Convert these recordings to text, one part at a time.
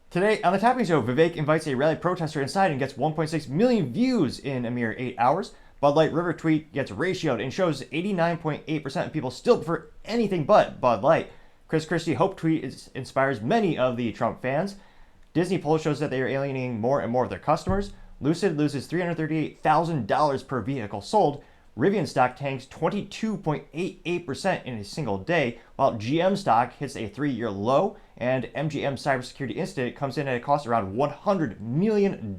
Today on the Topping Show, Vivek invites a rally protester inside and gets 1.6 million views in a mere 8 hours. Budlight River tweet gets ratioed and shows 89.8% of people still prefer anything but Bud Light. Christie Hope Tweets inspires many of the Trump fans. Disney poll shows that they are alienating more and more of their customers. Lucid loses $338,000 per vehicle sold. Rivian stock tanks 22.88% in a single day, while GM stock hits a 3-year low, and MGM cybersecurity incident comes in at a cost around $100 million.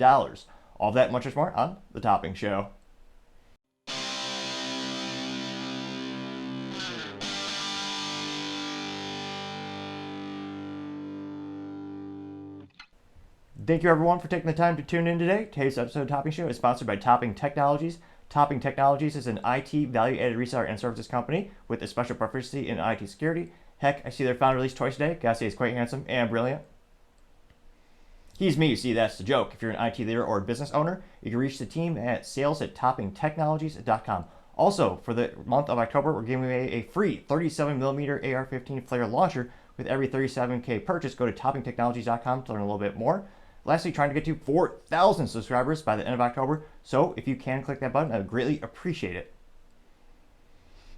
All that much more on The Topping Show. Thank you everyone for taking the time to tune in today. Today's episode of Topping Show is sponsored by Topping Technologies. Topping Technologies is an IT value-added reseller and services company with a special proficiency in IT security. Heck, I see their founder released twice today. Gotta say he's quite handsome and brilliant. He's me, see that's the joke. If you're an IT leader or a business owner, you can reach the team at sales@toppingtechnologies.com. Also, for the month of October, we're giving away a free 37mm AR-15 flare launcher with every 37K purchase. Go to toppingtechnologies.com to learn a little bit more. Lastly, trying to get to 4,000 subscribers by the end of October, so if you can click that button, I would greatly appreciate it.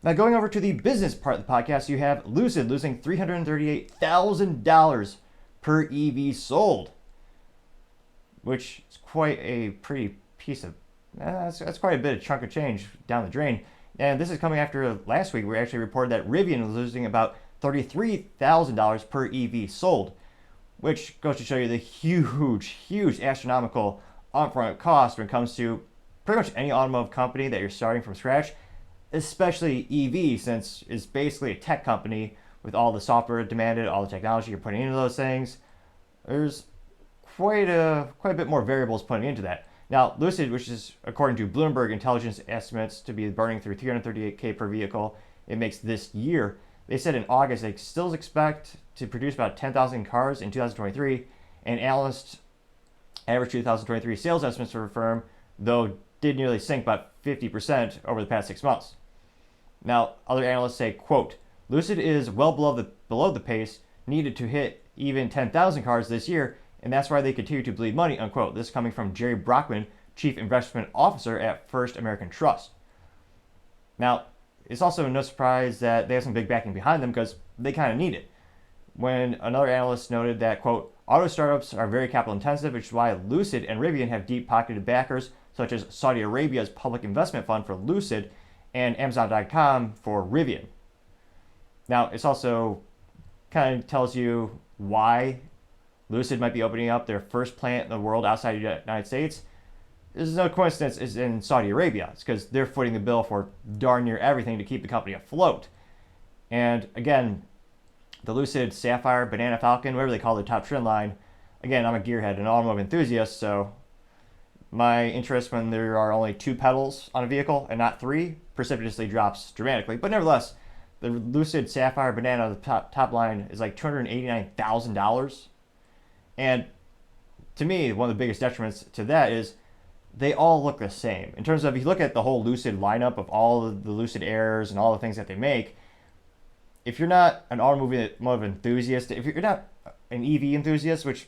Now, going over to the business part of the podcast, you have Lucid losing $338,000 per EV sold, which is quite a pretty piece of, that's quite a bit of chunk of change down the drain. And this is coming after last week, we actually reported that Rivian was losing about $33,000 per EV sold, which goes to show you the huge astronomical upfront cost when it comes to pretty much any automotive company that you're starting from scratch, especially EV, since it's basically a tech company with all the software demanded, all the technology you're putting into those things. There's quite a bit more variables putting into that. Now, Lucid, which is according to Bloomberg intelligence estimates to be burning through $338K per vehicle it makes this year, they said in August they still expect to produce about 10,000 cars in 2023, and analysts' average 2023 sales estimates for the firm, though, did nearly sink about 50% over the past 6 months. Now, other analysts say, quote, Lucid is well below the pace needed to hit even 10,000 cars this year, and that's why they continue to bleed money, unquote. This is coming from Jerry Brockman, Chief Investment Officer at First American Trust. Now, it's also no surprise that they have some big backing behind them because they kind of need it. When another analyst noted that, quote, auto startups are very capital intensive, which is why Lucid and Rivian have deep-pocketed backers such as Saudi Arabia's public investment fund for Lucid and Amazon.com for Rivian. Now, it's also kind of tells you why Lucid might be opening up their first plant in the world outside the United States. This is no coincidence, it's in Saudi Arabia. It's because they're footing the bill for darn near everything to keep the company afloat. And again, the Lucid Sapphire, Banana Falcon, whatever they call the top trim line, again, I'm a gearhead, an automotive enthusiast, so my interest when there are only 2 pedals on a vehicle and not 3 precipitously drops dramatically. But nevertheless, the Lucid Sapphire Banana, the top line, is like $289,000. And to me, one of the biggest detriments to that is they all look the same. In terms of, if you look at the whole Lucid lineup of all of the Lucid Airs and all the things that they make, if you're not an automotive enthusiast, if you're not an EV enthusiast, which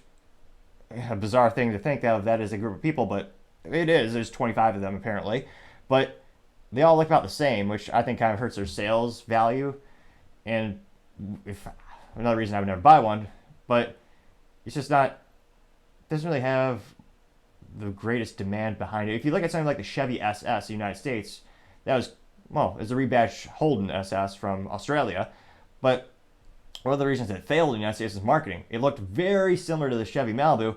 a bizarre thing to think of that is a group of people, but it is. There's 25 of them apparently, but they all look about the same, which I think kind of hurts their sales value. And if another reason I would never buy one, but it's just not, doesn't really have the greatest demand behind it. If you look at something like the Chevy SS in the United States, that was, well, it's a rebadged Holden SS from Australia, but one of the reasons it failed in the United States is marketing. It looked very similar to the Chevy Malibu,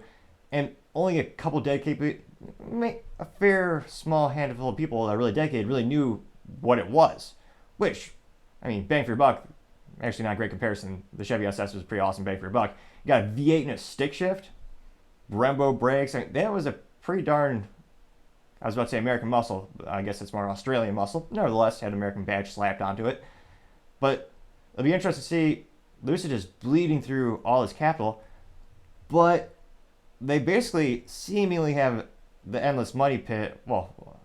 and only a couple dedicated, a fair small handful of people that are really dedicated really knew what it was, which, I mean, bang for your buck, actually not a great comparison. The Chevy SS was pretty awesome bang for your buck. You got a V8 and a stick shift, Brembo brakes. I mean, that was a pretty darn, I was about to say American muscle. I guess it's more Australian muscle. Nevertheless, had an American badge slapped onto it. But it'll be interesting to see Lucid is bleeding through all his capital, but they basically seemingly have the endless money pit. Well,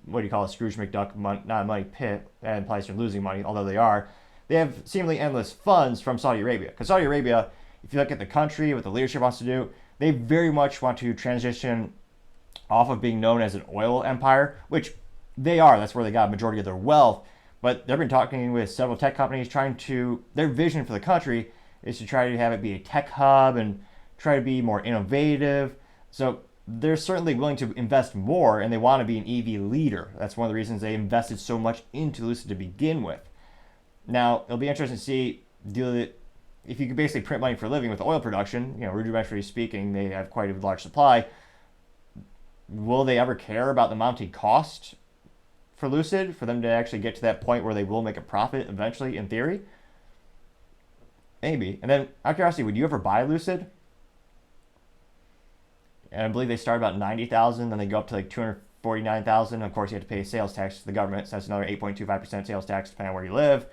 what do you call it? Scrooge McDuck, not a money pit. That implies you're losing money, although they are. They have seemingly endless funds from Saudi Arabia, because Saudi Arabia if you look at the country, what the leadership wants to do, they very much want to transition off of being known as an oil empire, which they are. That's where they got a majority of their wealth. But they've been talking with several tech companies their vision for the country is to try to have it be a tech hub and try to be more innovative. So they're certainly willing to invest more, and they want to be an EV leader. That's one of the reasons they invested so much into Lucid to begin with. Now, it'll be interesting to see if you could basically print money for a living with oil production, rudimentarily speaking, they have quite a large supply. Will they ever care about the mounting cost for Lucid, for them to actually get to that point where they will make a profit eventually, in theory? Maybe. And then, out of curiosity, would you ever buy Lucid? And I believe they start about $90,000, then they go up to like $249,000. Of course, you have to pay sales tax to the government, so that's another 8.25% sales tax depending on where you live.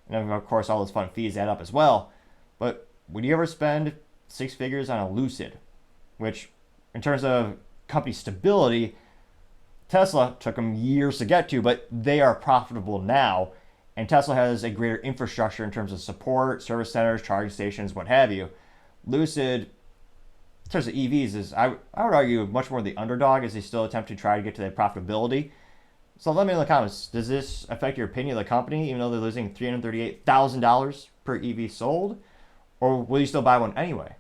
And then, of course, all those fun fees add up as well. But would you ever spend 6 figures on a Lucid? Which, in terms of company stability, Tesla took them years to get to, but they are profitable now. And Tesla has a greater infrastructure in terms of support, service centers, charging stations, what have you. Lucid, in terms of EVs, is, I would argue, much more the underdog as they still attempt to try to get to that profitability. So let me know in the comments, does this affect your opinion of the company, even though they're losing $338,000 per EV sold? Or will you still buy one anyway?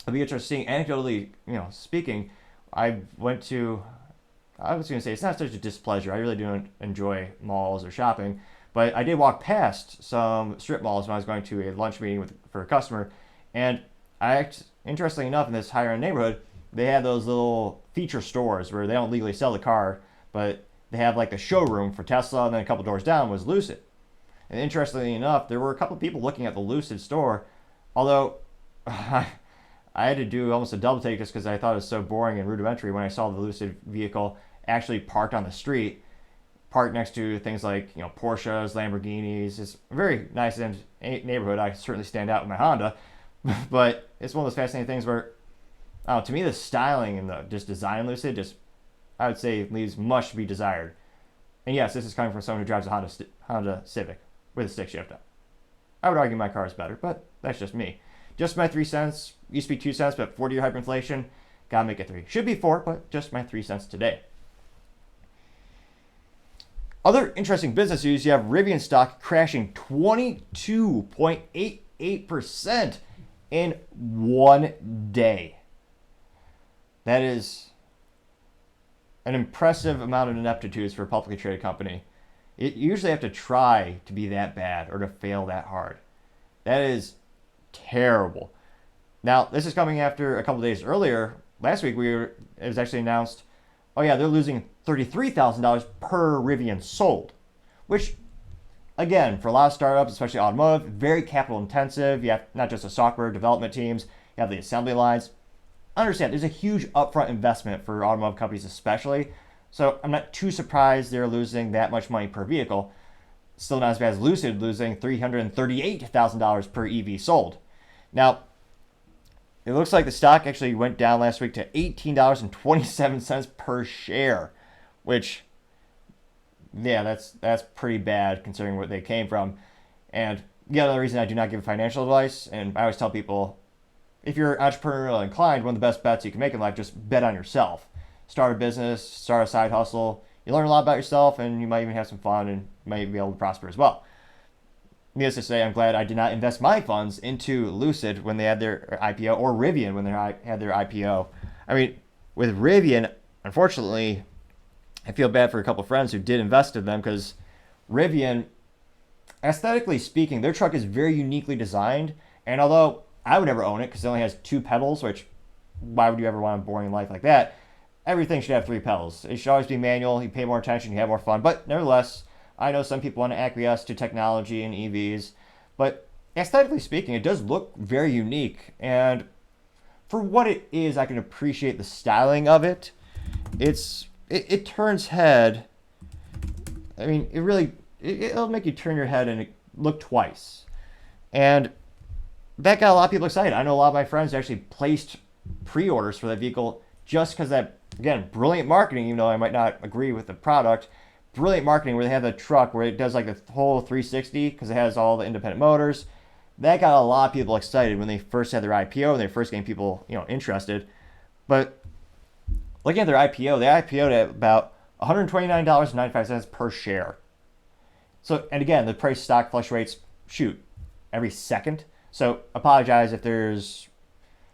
It'll be interesting. Anecdotally, speaking, I was going to say, it's not such a displeasure. I really don't enjoy malls or shopping. But I did walk past some strip malls when I was going to a lunch meeting for a customer. And interestingly enough, in this higher end neighborhood, they have those little feature stores where they don't legally sell the car, but they have like the showroom for Tesla, and then a couple doors down was Lucid. And interestingly enough, there were a couple people looking at the Lucid store, although I had to do almost a double take just because I thought it was so boring and rudimentary when I saw the Lucid vehicle actually parked on the street, parked next to things like Porsches, Lamborghinis. It's a very nice neighborhood. I certainly stand out with my Honda, but it's one of those fascinating things where, to me, the styling and the just design Lucid I would say, leaves much to be desired. And yes, this is coming from someone who drives a Honda Civic with a stick shift. I would argue my car is better, but that's just me. Just my 3 cents. Used to be 2 cents, but 4-year hyperinflation, gotta make it 3. Should be 4, but just my 3 cents today. Other interesting business news, you have Rivian stock crashing 22.88% in one day. That is an impressive amount of ineptitudes for a publicly traded company. You usually have to try to be that bad or to fail that hard. That is terrible. Now, this is coming after a couple days earlier. Last week, it was actually announced, they're losing $33,000 per Rivian sold, which, again, for a lot of startups, especially automotive, very capital intensive. You have not just the software development teams, you have the assembly lines. Understand, there's a huge upfront investment for automotive companies especially, so I'm not too surprised they're losing that much money per vehicle. Still not as bad as Lucid losing $338,000 per EV sold. Now, it looks like the stock actually went down last week to $18.27 per share, which, that's pretty bad considering what they came from. And the other reason I do not give financial advice, and I always tell people, if you're entrepreneurial inclined, one of the best bets you can make in life, just bet on yourself. Start a business, start a side hustle. You learn a lot about yourself, and you might even have some fun and might be able to prosper as well. Needless to say, I'm glad I did not invest my funds into Lucid when they had their IPO, or Rivian when they had their IPO. I mean, with Rivian, unfortunately, I feel bad for a couple of friends who did invest in them because Rivian, aesthetically speaking, their truck is very uniquely designed. And although I would never own it because it only has 2 pedals, which why would you ever want a boring life like that? Everything should have 3 pedals. It should always be manual. You pay more attention, you have more fun. But nevertheless, I know some people want to acquiesce to technology and EVs. But aesthetically speaking, it does look very unique. And for what it is, I can appreciate the styling of it. It turns head. I mean, it'll make you turn your head and look twice. And that got a lot of people excited. I know a lot of my friends actually placed pre-orders for that vehicle just because that, again, brilliant marketing, even though I might not agree with the product, brilliant marketing where they have the truck where it does like the whole 360 because it has all the independent motors. That got a lot of people excited when they first had their IPO and they first getting people, interested. But looking at their IPO, they IPO'd at about $129.95 per share. So, and again, the price stock fluctuates, every second. So apologize if there's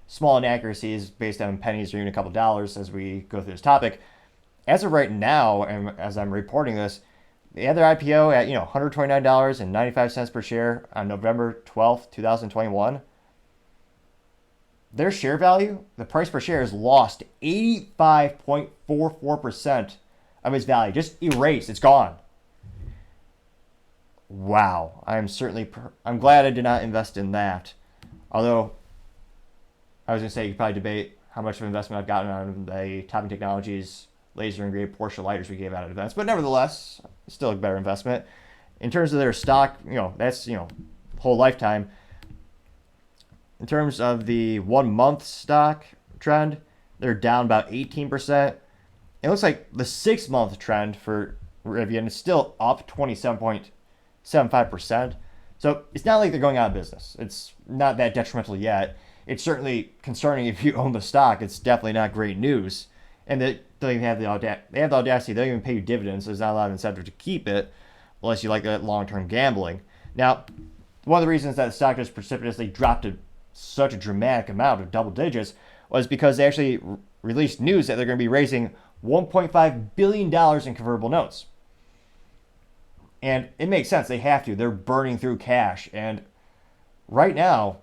small inaccuracies based on pennies or even a couple dollars as we go through this topic. As of right now, and as I'm reporting this, they had their IPO at $129.95 per share on November 12th, 2021. Their share value, the price per share, has lost 85.44% of its value. Just erased. It's gone. Wow. I'm glad I did not invest in that. Although, I was going to say, you could probably debate how much of an investment I've gotten on the Topping Technologies laser engraved Porsche lighters we gave out at events. But nevertheless, still a better investment. In terms of their stock, that's, whole lifetime. In terms of the 1 month stock trend, they're down about 18%. It looks like the 6 month trend for Rivian is still up 27.75%. So it's not like they're going out of business. It's not that detrimental yet. It's certainly concerning if you own the stock. It's definitely not great news. And they don't even have the audacity. They don't even pay you dividends. So there's not a lot of incentive to keep it unless you like that long-term gambling. Now, one of the reasons that the stock just precipitously dropped to such a dramatic amount of double digits was because they actually released news that they're going to be raising $1.5 billion in convertible notes. And it makes sense. They have to. They're burning through cash. And right now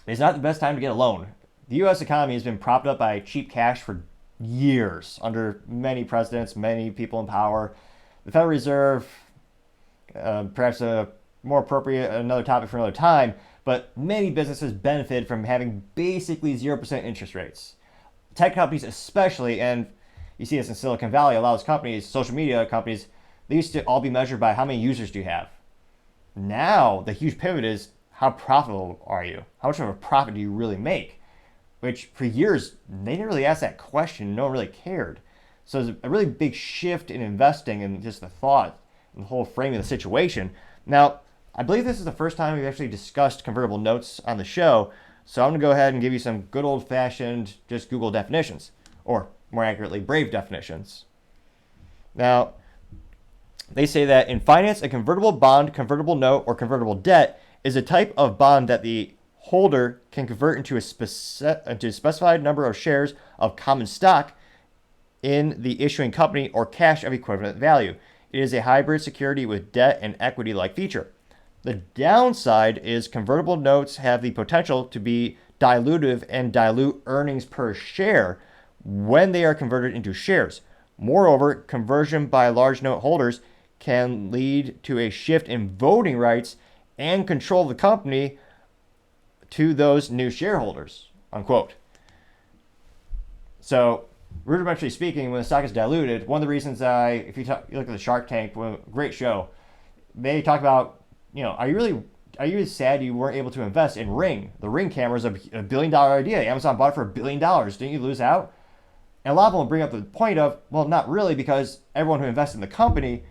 is not the best time to get a loan. The U.S. economy has been propped up by cheap cash for years under many presidents, many people in power. The Federal Reserve, perhaps a more appropriate, another topic for another time, but many businesses benefit from having basically 0% interest rates. Tech companies especially, and you see this in Silicon Valley, a lot of those companies, social media companies, they used to all be measured by how many users do you have. Now, the huge pivot is how profitable are you? How much of a profit do you really make? Which for years, they didn't really ask that question. No one really cared. So there's a really big shift in investing and just the thought and the whole framing of the situation. Now, I believe this is the first time we've actually discussed convertible notes on the show. So I'm going to go ahead and give you some good old-fashioned just Google definitions, or more accurately, Brave definitions. Now, they say that in finance, a convertible bond, convertible note, or convertible debt is a type of bond that the holder can convert into a specified number of shares of common stock in the issuing company or cash of equivalent value. It is a hybrid security with debt and equity-like feature. The downside is convertible notes have the potential to be dilutive and dilute earnings per share when they are converted into shares. Moreover, conversion by large note holders can lead to a shift in voting rights and control of the company to those new shareholders, unquote. So, rudimentally speaking, when the stock is diluted, one of the reasons you look at the Shark Tank, great show, they talk about, are you really sad you weren't able to invest in Ring? The Ring camera is a $1 billion idea. Amazon bought it for $1 billion. Didn't you lose out? And a lot of them will bring up the point of, well, not really, because everyone who invested in the company,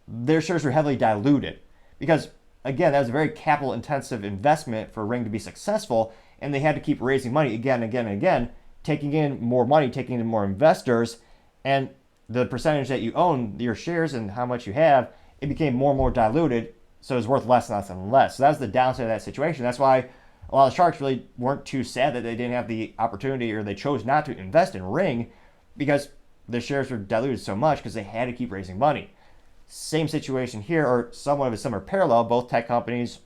their shares were heavily diluted. Because, again, that was a very capital-intensive investment for Ring to be successful, and they had to keep raising money again and again and again, taking in more money, taking in more investors, and the percentage that you own, your shares and how much you have, it became more and more diluted, so it was worth less and less and less. So that's the downside of that situation. That's why a lot of sharks really weren't too sad that they didn't have the opportunity or they chose not to invest in Ring because the shares were diluted so much because they had to keep raising money. Same situation here, or somewhat of a similar parallel, both tech companies.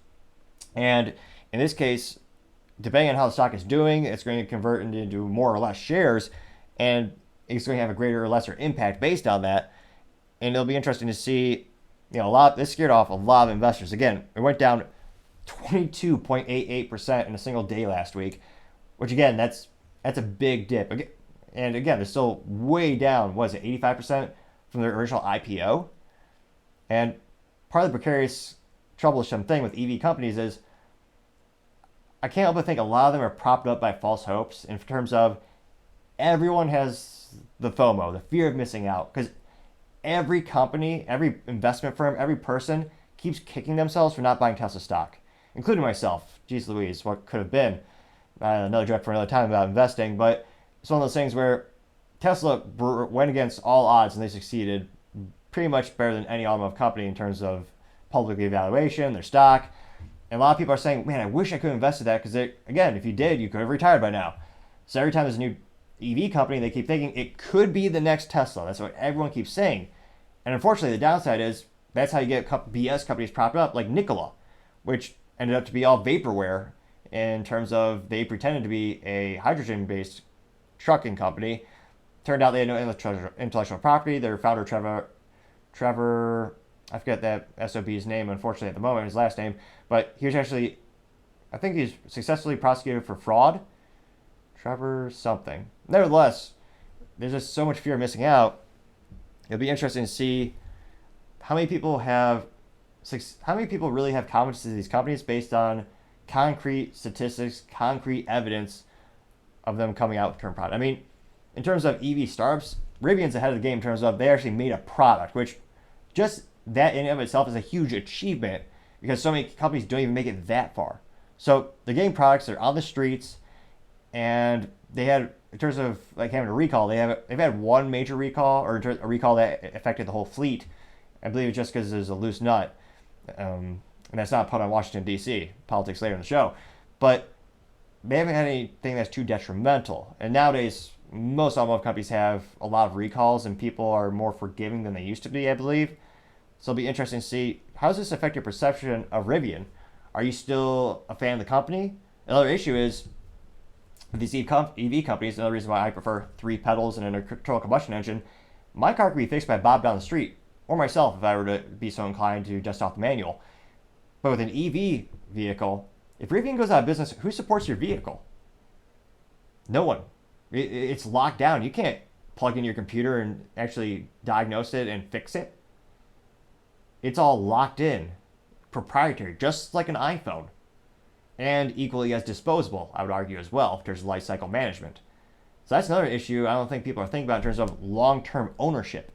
And in this case, depending on how the stock is doing, it's going to convert into more or less shares, and it's going to have a greater or lesser impact based on that. And it'll be interesting to see, this scared off a lot of investors. Again, it went down 22.88% in a single day last week, which again, that's a big dip. And again, they're still way down, 85% from their original IPO? And part of the precarious, troublesome thing with EV companies is I can't help but think a lot of them are propped up by false hopes in terms of everyone has the FOMO, the fear of missing out, because every company, every investment firm, every person keeps kicking themselves for not buying Tesla stock. including myself. Jeez Louise, what could have been? Another joke for another time about investing, but it's one of those things where Tesla went against all odds and they succeeded pretty much better than any automotive company in terms of public evaluation, their stock. And a lot of people are saying, man, I wish I could have invested that because, again, if you did, you could have retired by now. So every time there's a new EV company, they keep thinking it could be the next Tesla. That's what everyone keeps saying. And unfortunately, the downside is that's how you get BS companies propped up like Nikola, which ended up to be all vaporware in terms of they pretended to be a hydrogen-based trucking company. Turned out they had no intellectual property. Their founder, Trevor, I forget that SOB's name, unfortunately, at the moment, his last name, but he was actually, I think he's successfully prosecuted for fraud. Trevor something. Nevertheless, there's just so much fear of missing out. It'll be interesting to see how many people really have confidence in these companies based on concrete statistics, concrete evidence of them coming out with current product. I mean, in terms of EV startups, Rivian's ahead of the game in terms of they actually made a product, which just that in and of itself is a huge achievement because so many companies don't even make it that far. So they're getting products, they're on the streets, and they had, in terms of like having a recall, they've had one major recall, or a recall that affected the whole fleet. I believe it's just because there's a loose nut. And that's not put on Washington, D.C. Politics later in the show. But they haven't had anything that's too detrimental. And nowadays, most automotive companies have a lot of recalls, and people are more forgiving than they used to be, I believe. So it'll be interesting to see, how does this affect your perception of Rivian? Are you still a fan of the company? Another issue is, with these EV companies, another reason why I prefer 3 pedals and an internal combustion engine, my car could be fixed by Bob down the street, or myself if I were to be so inclined to dust off the manual. But with an EV vehicle, if Rivian goes out of business, who supports your vehicle? No one. It's locked down. You can't plug in your computer and actually diagnose it and fix it. It's all locked in, proprietary, just like an iPhone. And equally as disposable, I would argue as well, if there's life cycle management. So that's another issue I don't think people are thinking about in terms of long-term ownership.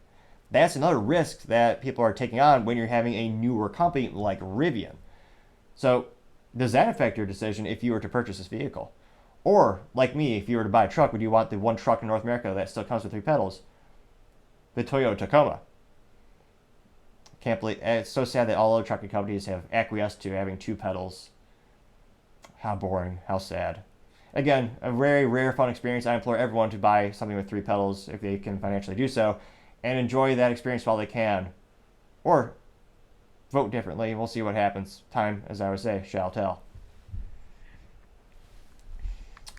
That's another risk that people are taking on when you're having a newer company like Rivian. So does that affect your decision if you were to purchase this vehicle? Or, like me, if you were to buy a truck, would you want the one truck in North America that still comes with 3 pedals? The Toyota Tacoma. Can't believe, it's so sad that all other trucking companies have acquiesced to having 2 pedals. How boring, how sad. Again, a very rare fun experience. I implore everyone to buy something with 3 pedals if they can financially do so, and enjoy that experience while they can. Or vote differently. We'll see what happens. Time, as I would say, shall tell.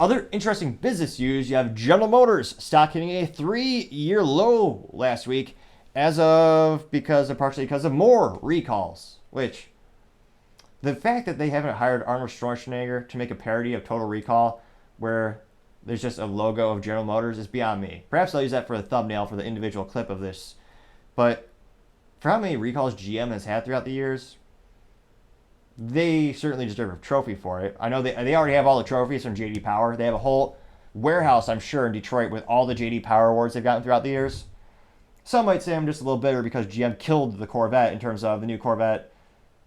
Other interesting business news, you have General Motors stock hitting a 3-year low last week partially because of more recalls, which the fact that they haven't hired Arnold Schwarzenegger to make a parody of Total Recall where there's just a logo of General Motors is beyond me. Perhaps they'll use that for the thumbnail for the individual clip of this. But for how many recalls GM has had throughout the years, they certainly deserve a trophy for it. I know they already have all the trophies from J.D. Power. They have a whole warehouse, I'm sure, in Detroit with all the J.D. Power awards they've gotten throughout the years. Some might say I'm just a little bitter because GM killed the Corvette in terms of the new Corvette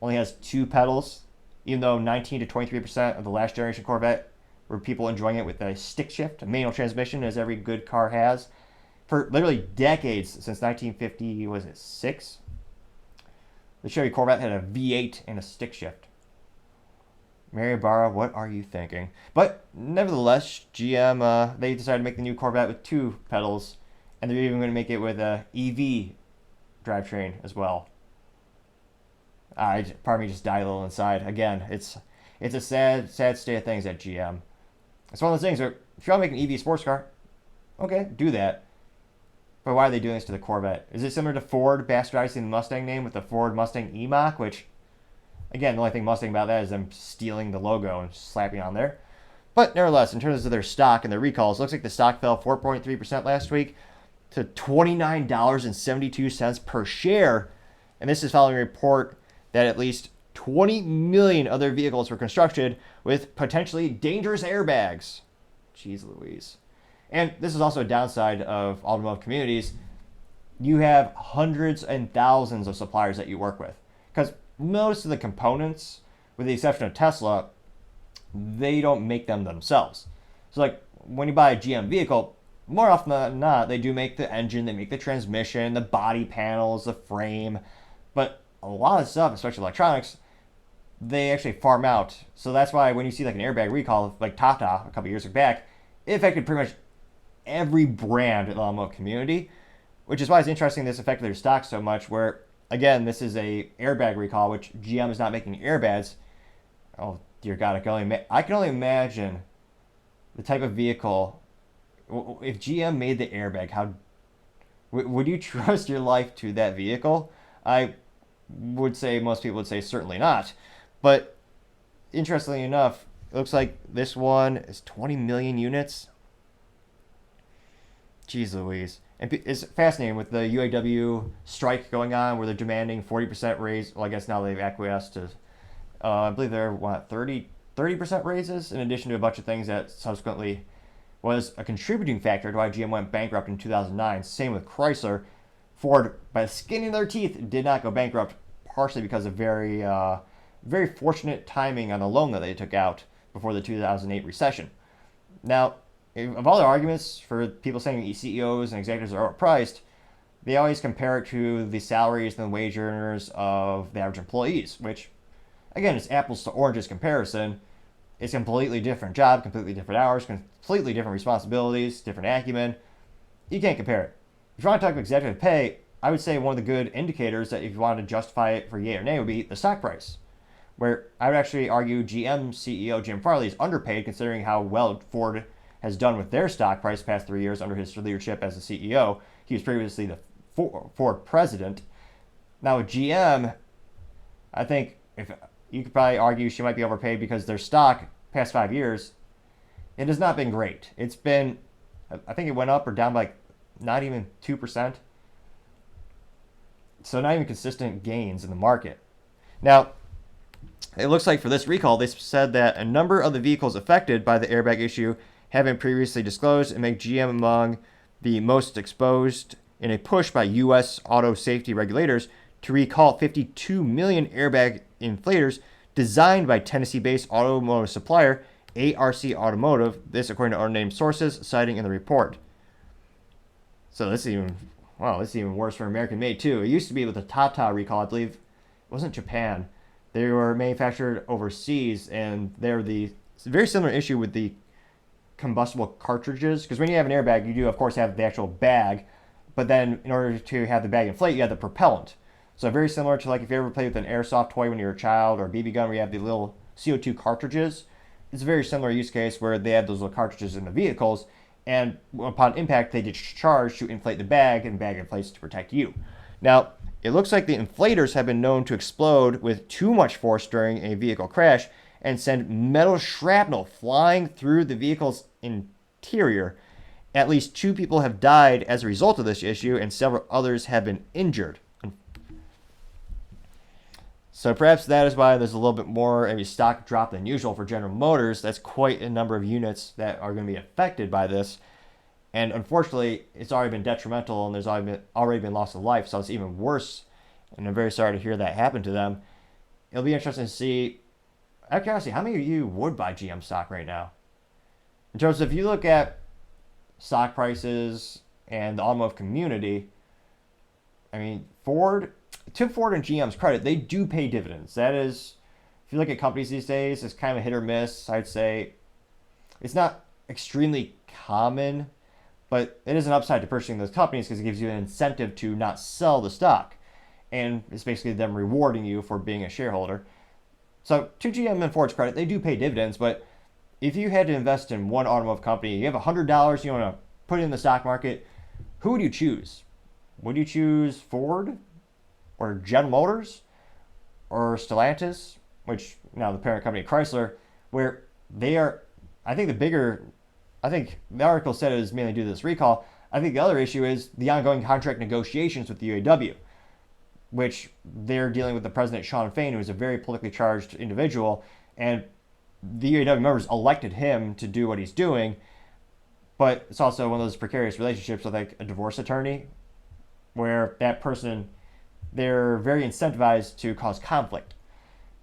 only has 2 pedals, even though 19 to 23% of the last generation Corvette were people enjoying it with a stick shift, a manual transmission, as every good car has. For literally decades, since 1950, was it 6? The Chevy Corvette had a V8 and a stick shift. Mary Barra, what are you thinking? But nevertheless, GM, they decided to make the new Corvette with 2 pedals, and they're even going to make it with a EV drivetrain as well. Part of me just died a little inside. Again, it's a sad state of things at GM. It's one of those things where if you want to make an EV sports car, okay, do that. But why are they doing this to the Corvette? Is it similar to Ford bastardizing the Mustang name with the Ford Mustang E-Mach, which, again, the only thing Mustang about that is them stealing the logo and slapping it on there. But nevertheless, in terms of their stock and their recalls, it looks like the stock fell 4.3% last week to $29.72 per share. And this is following a report that at least 20 million other vehicles were constructed with potentially dangerous airbags. Jeez Louise. And this is also a downside of automotive communities. You have hundreds and thousands of suppliers that you work with. Because most of the components with the exception of Tesla, they don't make them themselves. So like when you buy a GM vehicle, more often than not, they do make the engine, they make the transmission, the body panels, the frame, but a lot of stuff, especially electronics, they actually farm out. So that's why when you see like an airbag recall, like Tata a couple years back, it affected pretty much every brand in the automotive community, which is why it's interesting this affected their stock so much. Where again, this is a airbag recall, which GM is not making airbags. Oh dear God, I can only imagine the type of vehicle. If GM made the airbag, how would you trust your life to that vehicle? I would say most people would say certainly not. But interestingly enough, it looks like this one is 20 million units. Jeez Louise. And it's fascinating with the UAW strike going on where they're demanding 40% raise. Well, I guess now they've acquiesced to, I believe they're, 30% raises in addition to a bunch of things that subsequently was a contributing factor to why GM went bankrupt in 2009. Same with Chrysler. Ford, by the skin of their teeth, did not go bankrupt, partially because of very fortunate timing on the loan that they took out before the 2008 recession. Now, of all the arguments for people saying CEOs and executives are overpriced, they always compare it to the salaries and the wage earners of the average employees, which, again, is apples to oranges comparison. It's a completely different job, completely different hours, completely different responsibilities, different acumen. You can't compare it. If you want to talk about executive pay, I would say one of the good indicators that if you wanted to justify it for yay or nay would be the stock price, where I would actually argue GM CEO Jim Farley is underpaid considering how well Ford has done with their stock price the past 3 years under his leadership as the CEO. He was previously the Ford president. Now with GM, I think if you could probably argue she might be overpaid because their stock past 5 years, it has not been great. It's been, I think it went up or down by not even 2%. So not even consistent gains in the market. Now, it looks like for this recall, they said that a number of the vehicles affected by the airbag issue have been previously disclosed and make GM among the most exposed in a push by U.S. auto safety regulators to recall 52 million airbag inflators designed by Tennessee-based automotive supplier ARC Automotive, this according to unnamed sources, citing in the report. So this is even worse for American made too. It used to be with the Tata recall, I believe it wasn't Japan. They were manufactured overseas, and they're it's a very similar issue with the combustible cartridges, because when you have an airbag, you do of course have the actual bag, but then in order to have the bag inflate, you have the propellant. So very similar to like if you ever played with an airsoft toy when you were a child, or a BB gun where you have the little CO2 cartridges. It's a very similar use case where they have those little cartridges in the vehicles, and upon impact they discharge to inflate the bag, and the bag inflates to protect you. Now, it looks like the inflators have been known to explode with too much force during a vehicle crash and send metal shrapnel flying through the vehicle's interior. At least 2 people have died as a result of this issue, and several others have been injured. So perhaps that is why there's a little bit more of a stock drop than usual for General Motors. That's quite a number of units that are going to be affected by this. And unfortunately, it's already been detrimental, and there's already been loss of life, so it's even worse. And I'm very sorry to hear that happen to them. It'll be interesting to see, out of curiosity, how many of you would buy GM stock right now? In terms of if you look at stock prices and the automotive community, I mean, to Ford and GM's credit, they do pay dividends. That is, if you look at companies these days, it's kind of a hit or miss. I'd say it's not extremely common, but it is an upside to purchasing those companies because it gives you an incentive to not sell the stock. And it's basically them rewarding you for being a shareholder. So to GM and Ford's credit, they do pay dividends, but if you had to invest in one automotive company, you have $100 you want to put in the stock market, who would you choose? Would you choose Ford or General Motors or Stellantis, which now the parent company Chrysler, where they are, I think the article said it was mainly due to this recall. I think the other issue is the ongoing contract negotiations with the UAW, which they're dealing with the president, Sean Fain, who is a very politically charged individual, and the UAW members elected him to do what he's doing, but it's also one of those precarious relationships with like a divorce attorney, where that person, they're very incentivized to cause conflict.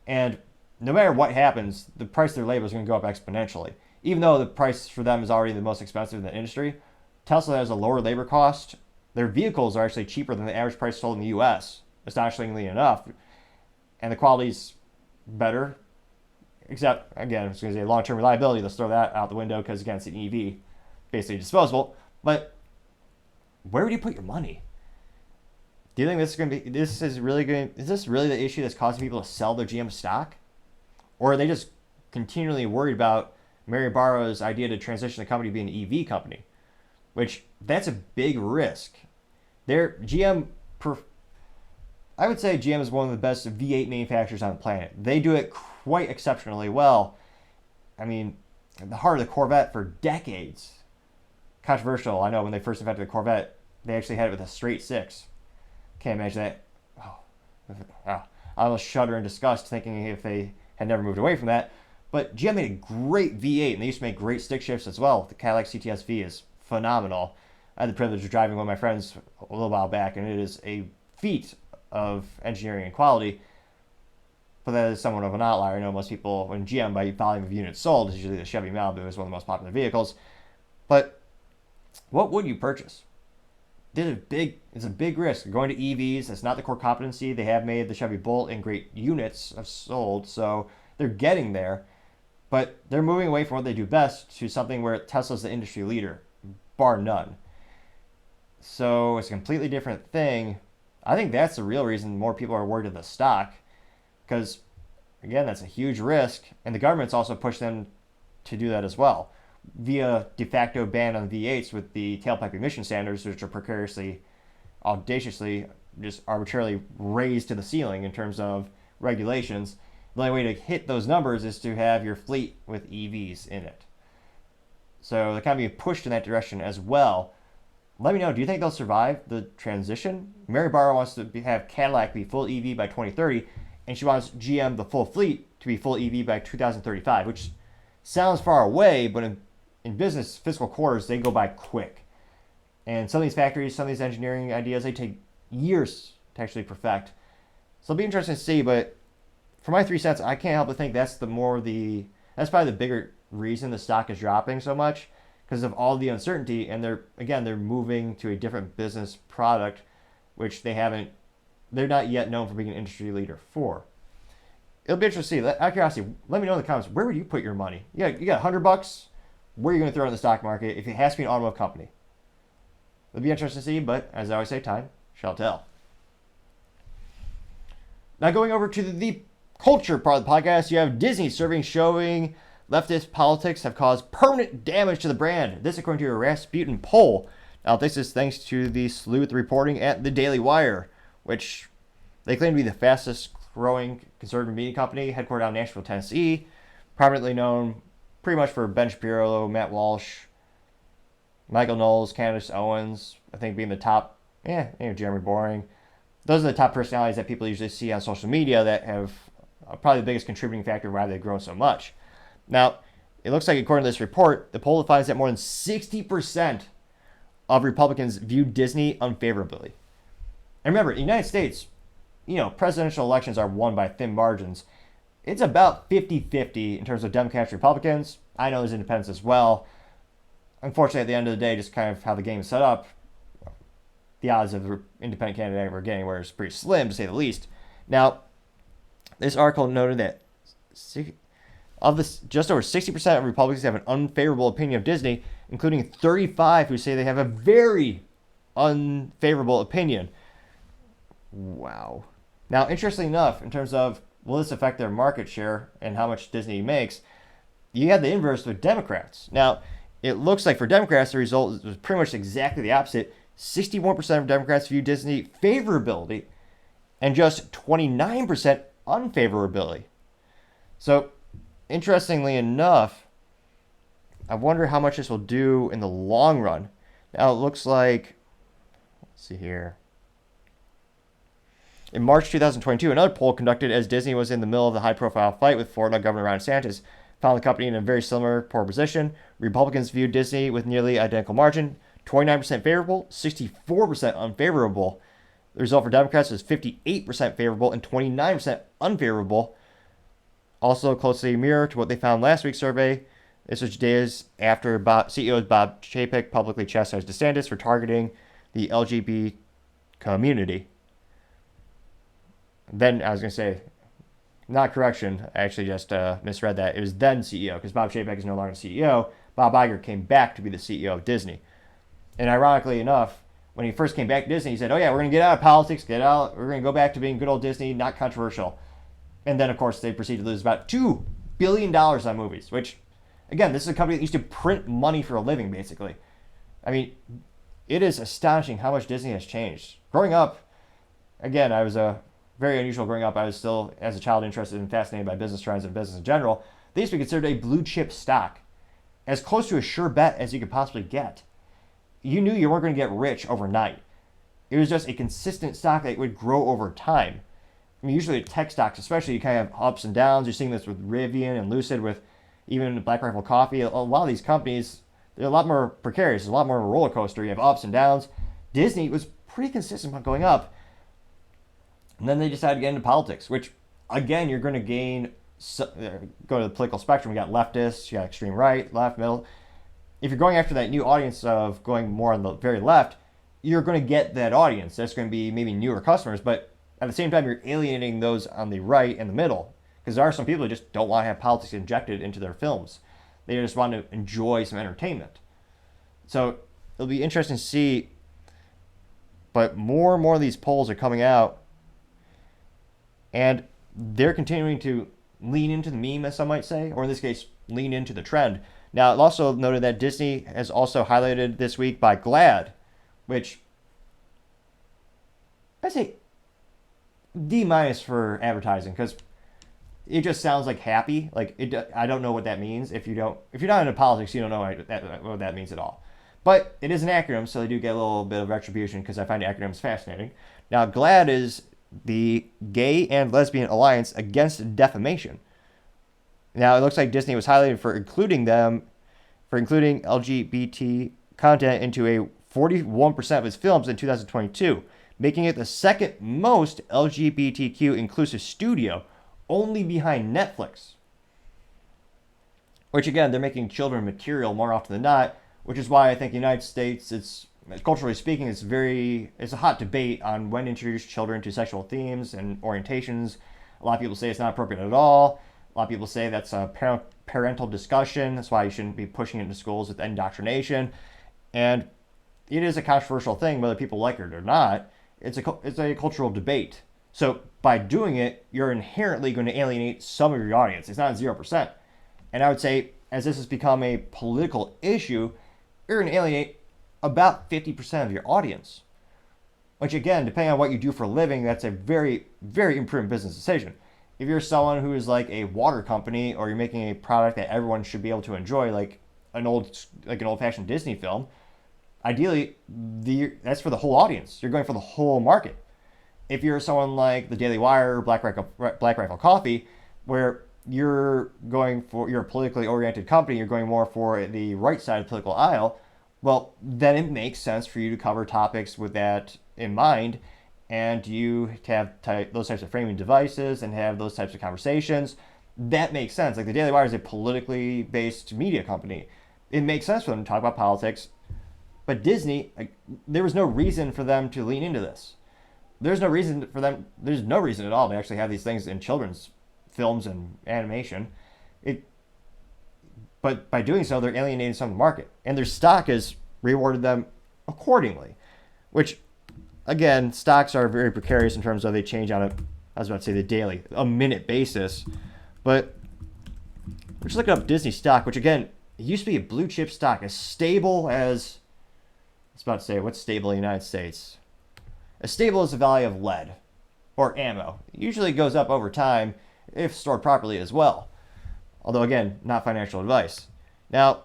And no matter what happens, the price of their labor is going to go up exponentially. Even though the price for them is already the most expensive in the industry, Tesla has a lower labor cost. Their vehicles are actually cheaper than the average price sold in the U.S., astonishingly enough. And the quality's better. Except, again, I was going to say long-term reliability. Let's throw that out the window because, again, it's an EV, basically disposable. But where would you put your money? Do you think is this really the issue that's causing people to sell their GM stock? Or are they just continually worried about Mary Barra's idea to transition the company to be an EV company? Which, that's a big risk. I would say GM is one of the best V8 manufacturers on the planet. They do it quite exceptionally well. I mean, the heart of the Corvette for decades. Controversial, I know, when they first invented the Corvette, they actually had it with a straight six. Can't imagine that. I almost shudder in disgust thinking if they had never moved away from that. But GM made a great V8, and they used to make great stick shifts as well. The Cadillac CTS-V is phenomenal. I had the privilege of driving one of my friends a little while back, and it is a feat of engineering and quality. But that is somewhat of an outlier. I know most people, when GM by volume of units sold, is usually the Chevy Malibu is one of the most popular vehicles. But what would you purchase? It's a big risk. Going to EVs, that's not the core competency. They have made the Chevy Bolt in great units have sold, so they're getting there. But they're moving away from what they do best to something where Tesla's the industry leader, bar none. So it's a completely different thing. I think that's the real reason more people are worried of the stock. Because, again, that's a huge risk. And the government's also pushed them to do that as well, via de facto ban on V8s with the tailpipe emission standards, which are precariously, audaciously, just arbitrarily raised to the ceiling in terms of regulations. The only way to hit those numbers is to have your fleet with EVs in it. So they're kind of being pushed in that direction as well. Let me know, do you think they'll survive the transition? Mary Barra wants to have Cadillac be full EV by 2030, and she wants GM, the full fleet, to be full EV by 2035, which sounds far away, but in business, fiscal quarters, they go by quick. And some of these factories, some of these engineering ideas, they take years to actually perfect. So it'll be interesting to see, but for my 3 cents, I can't help but think that's that's probably the bigger reason the stock is dropping so much, because of all the uncertainty, and they're moving to a different business product, which they're not yet known for being an industry leader for. It'll be interesting to see. Out of curiosity, let me know in the comments, where would you put your money? You got $100, where are you going to throw it in the stock market if it has to be an automotive company? It'll be interesting to see, but as I always say, time shall tell. Now going over to the culture part of the podcast, you have Disney showing leftist politics have caused permanent damage to the brand. This according to a Rasmussen poll. Now this is thanks to the sleuth reporting at the Daily Wire, which they claim to be the fastest growing conservative media company, headquartered out in Nashville, Tennessee, prominently known pretty much for Ben Shapiro, Matt Walsh, Michael Knowles, Candace Owens, I think being the top, Jeremy Boring. Those are the top personalities that people usually see on social media that have probably the biggest contributing factor why they've grown so much. Now, it looks like according to this report, the poll finds that more than 60% of Republicans view Disney unfavorably. And remember, in the United States, presidential elections are won by thin margins. It's about 50-50 in terms of Democrats and Republicans. I know there's independents as well. Unfortunately, at the end of the day, just kind of how the game is set up, the odds of the independent candidate ever getting anywhere is pretty slim, to say the least. Now, this article noted that just over 60% of Republicans have an unfavorable opinion of Disney, including 35 who say they have a very unfavorable opinion. Wow. Now, interestingly enough, in terms of will this affect their market share and how much Disney makes, you had the inverse with Democrats. Now, it looks like for Democrats, the result was pretty much exactly the opposite. 61% of Democrats view Disney favorability and just 29% unfavorability. So, interestingly enough, I wonder how much this will do in the long run. Now, it looks like, let's see here. In March 2022, another poll conducted as Disney was in the middle of the high-profile fight with Florida Governor Ron DeSantis found the company in a very similar poor position. Republicans viewed Disney with nearly identical margin, 29% favorable, 64% unfavorable. The result for Democrats was 58% favorable and 29% unfavorable. also closely mirror to what they found last week's survey. This was days after CEO Bob Chapek publicly chastised DeSantis for targeting the LGBT community. Then, I was going to say, not correction, I actually just misread that. It was then CEO, because Bob Chapek is no longer CEO. Bob Iger came back to be the CEO of Disney. And ironically enough, when he first came back to Disney, he said, oh yeah, we're going to get out of politics, we're going to go back to being good old Disney, not controversial. And then, of course, they proceeded to lose about $2 billion on movies, which, again, this is a company that used to print money for a living, basically. I mean, it is astonishing how much Disney has changed. Growing up, again, I was very unusual growing up. I was still, as a child, interested and fascinated by business trends and business in general. They used to be considered a blue chip stock, as close to a sure bet as you could possibly get. You knew you weren't going to get rich overnight. It was just a consistent stock that would grow over time. I mean, usually tech stocks, especially, you kind of have ups and downs. You're seeing this with Rivian and Lucid, with even Black Rifle Coffee. A lot of these companies, they're a lot more precarious. It's a lot more of a roller coaster. You have ups and downs. Disney was pretty consistent about going up. And then they decided to get into politics, which, again, you're going to go to the political spectrum. You got leftists, you got extreme right, left, middle. If you're going after that new audience of going more on the very left, you're going to get that audience. That's going to be maybe newer customers, but at the same time, you're alienating those on the right and the middle, because there are some people who just don't want to have politics injected into their films. They just want to enjoy some entertainment. So it'll be interesting to see, but more and more of these polls are coming out, and they're continuing to lean into the meme, as some might say, or in this case, lean into the trend. Now, it also noted that Disney has also highlighted this week by GLAAD, which I say D- for advertising, because it just sounds like happy. Like, I don't know what that means. If you're not into politics, you don't know what that means at all. But it is an acronym, so they do get a little bit of retribution, because I find acronyms fascinating. Now, GLAAD is the Gay and Lesbian Alliance Against Defamation. Now, it looks like Disney was highlighted for including LGBT content into a 41% of its films in 2022, making it the second most LGBTQ inclusive studio, only behind Netflix. Which, again, they're making children material more often than not, which is why I think the United States, it's culturally speaking, it's a hot debate on when to introduce children to sexual themes and orientations. A lot of people say it's not appropriate at all. A lot of people say that's a parental discussion. That's why you shouldn't be pushing it into schools with indoctrination. And it is a controversial thing, whether people like it or not. It's a cultural debate. So by doing it, you're inherently going to alienate some of your audience. It's not 0%. And I would say, as this has become a political issue, you're going to alienate about 50% of your audience. Which, again, depending on what you do for a living, that's a very, very imprudent business decision. If you're someone who is like a water company, or you're making a product that everyone should be able to enjoy, like an old-fashioned Disney film, ideally, that's for the whole audience. You're going for the whole market. If you're someone like the Daily Wire or Black Rifle Coffee, where you're a politically oriented company, you're going more for the right side of the political aisle, well, then it makes sense for you to cover topics with that in mind, and you have those types of framing devices and have those types of conversations. That makes sense. Like, the Daily Wire is a politically based media company. It makes sense for them to talk about politics. But Disney, there was no reason for them to lean into this. There's no reason at all to actually have these things in children's films and animation. But by doing so, they're alienating some of the market. And their stock has rewarded them accordingly. Which, again, stocks are very precarious in terms of they change on a minute basis. But we're just looking up Disney stock, which, again, it used to be a blue chip stock, as stable as... I was about to say, what's stable in the United States? As stable as the value of lead or ammo. It usually goes up over time if stored properly as well. Although, again, not financial advice. Now,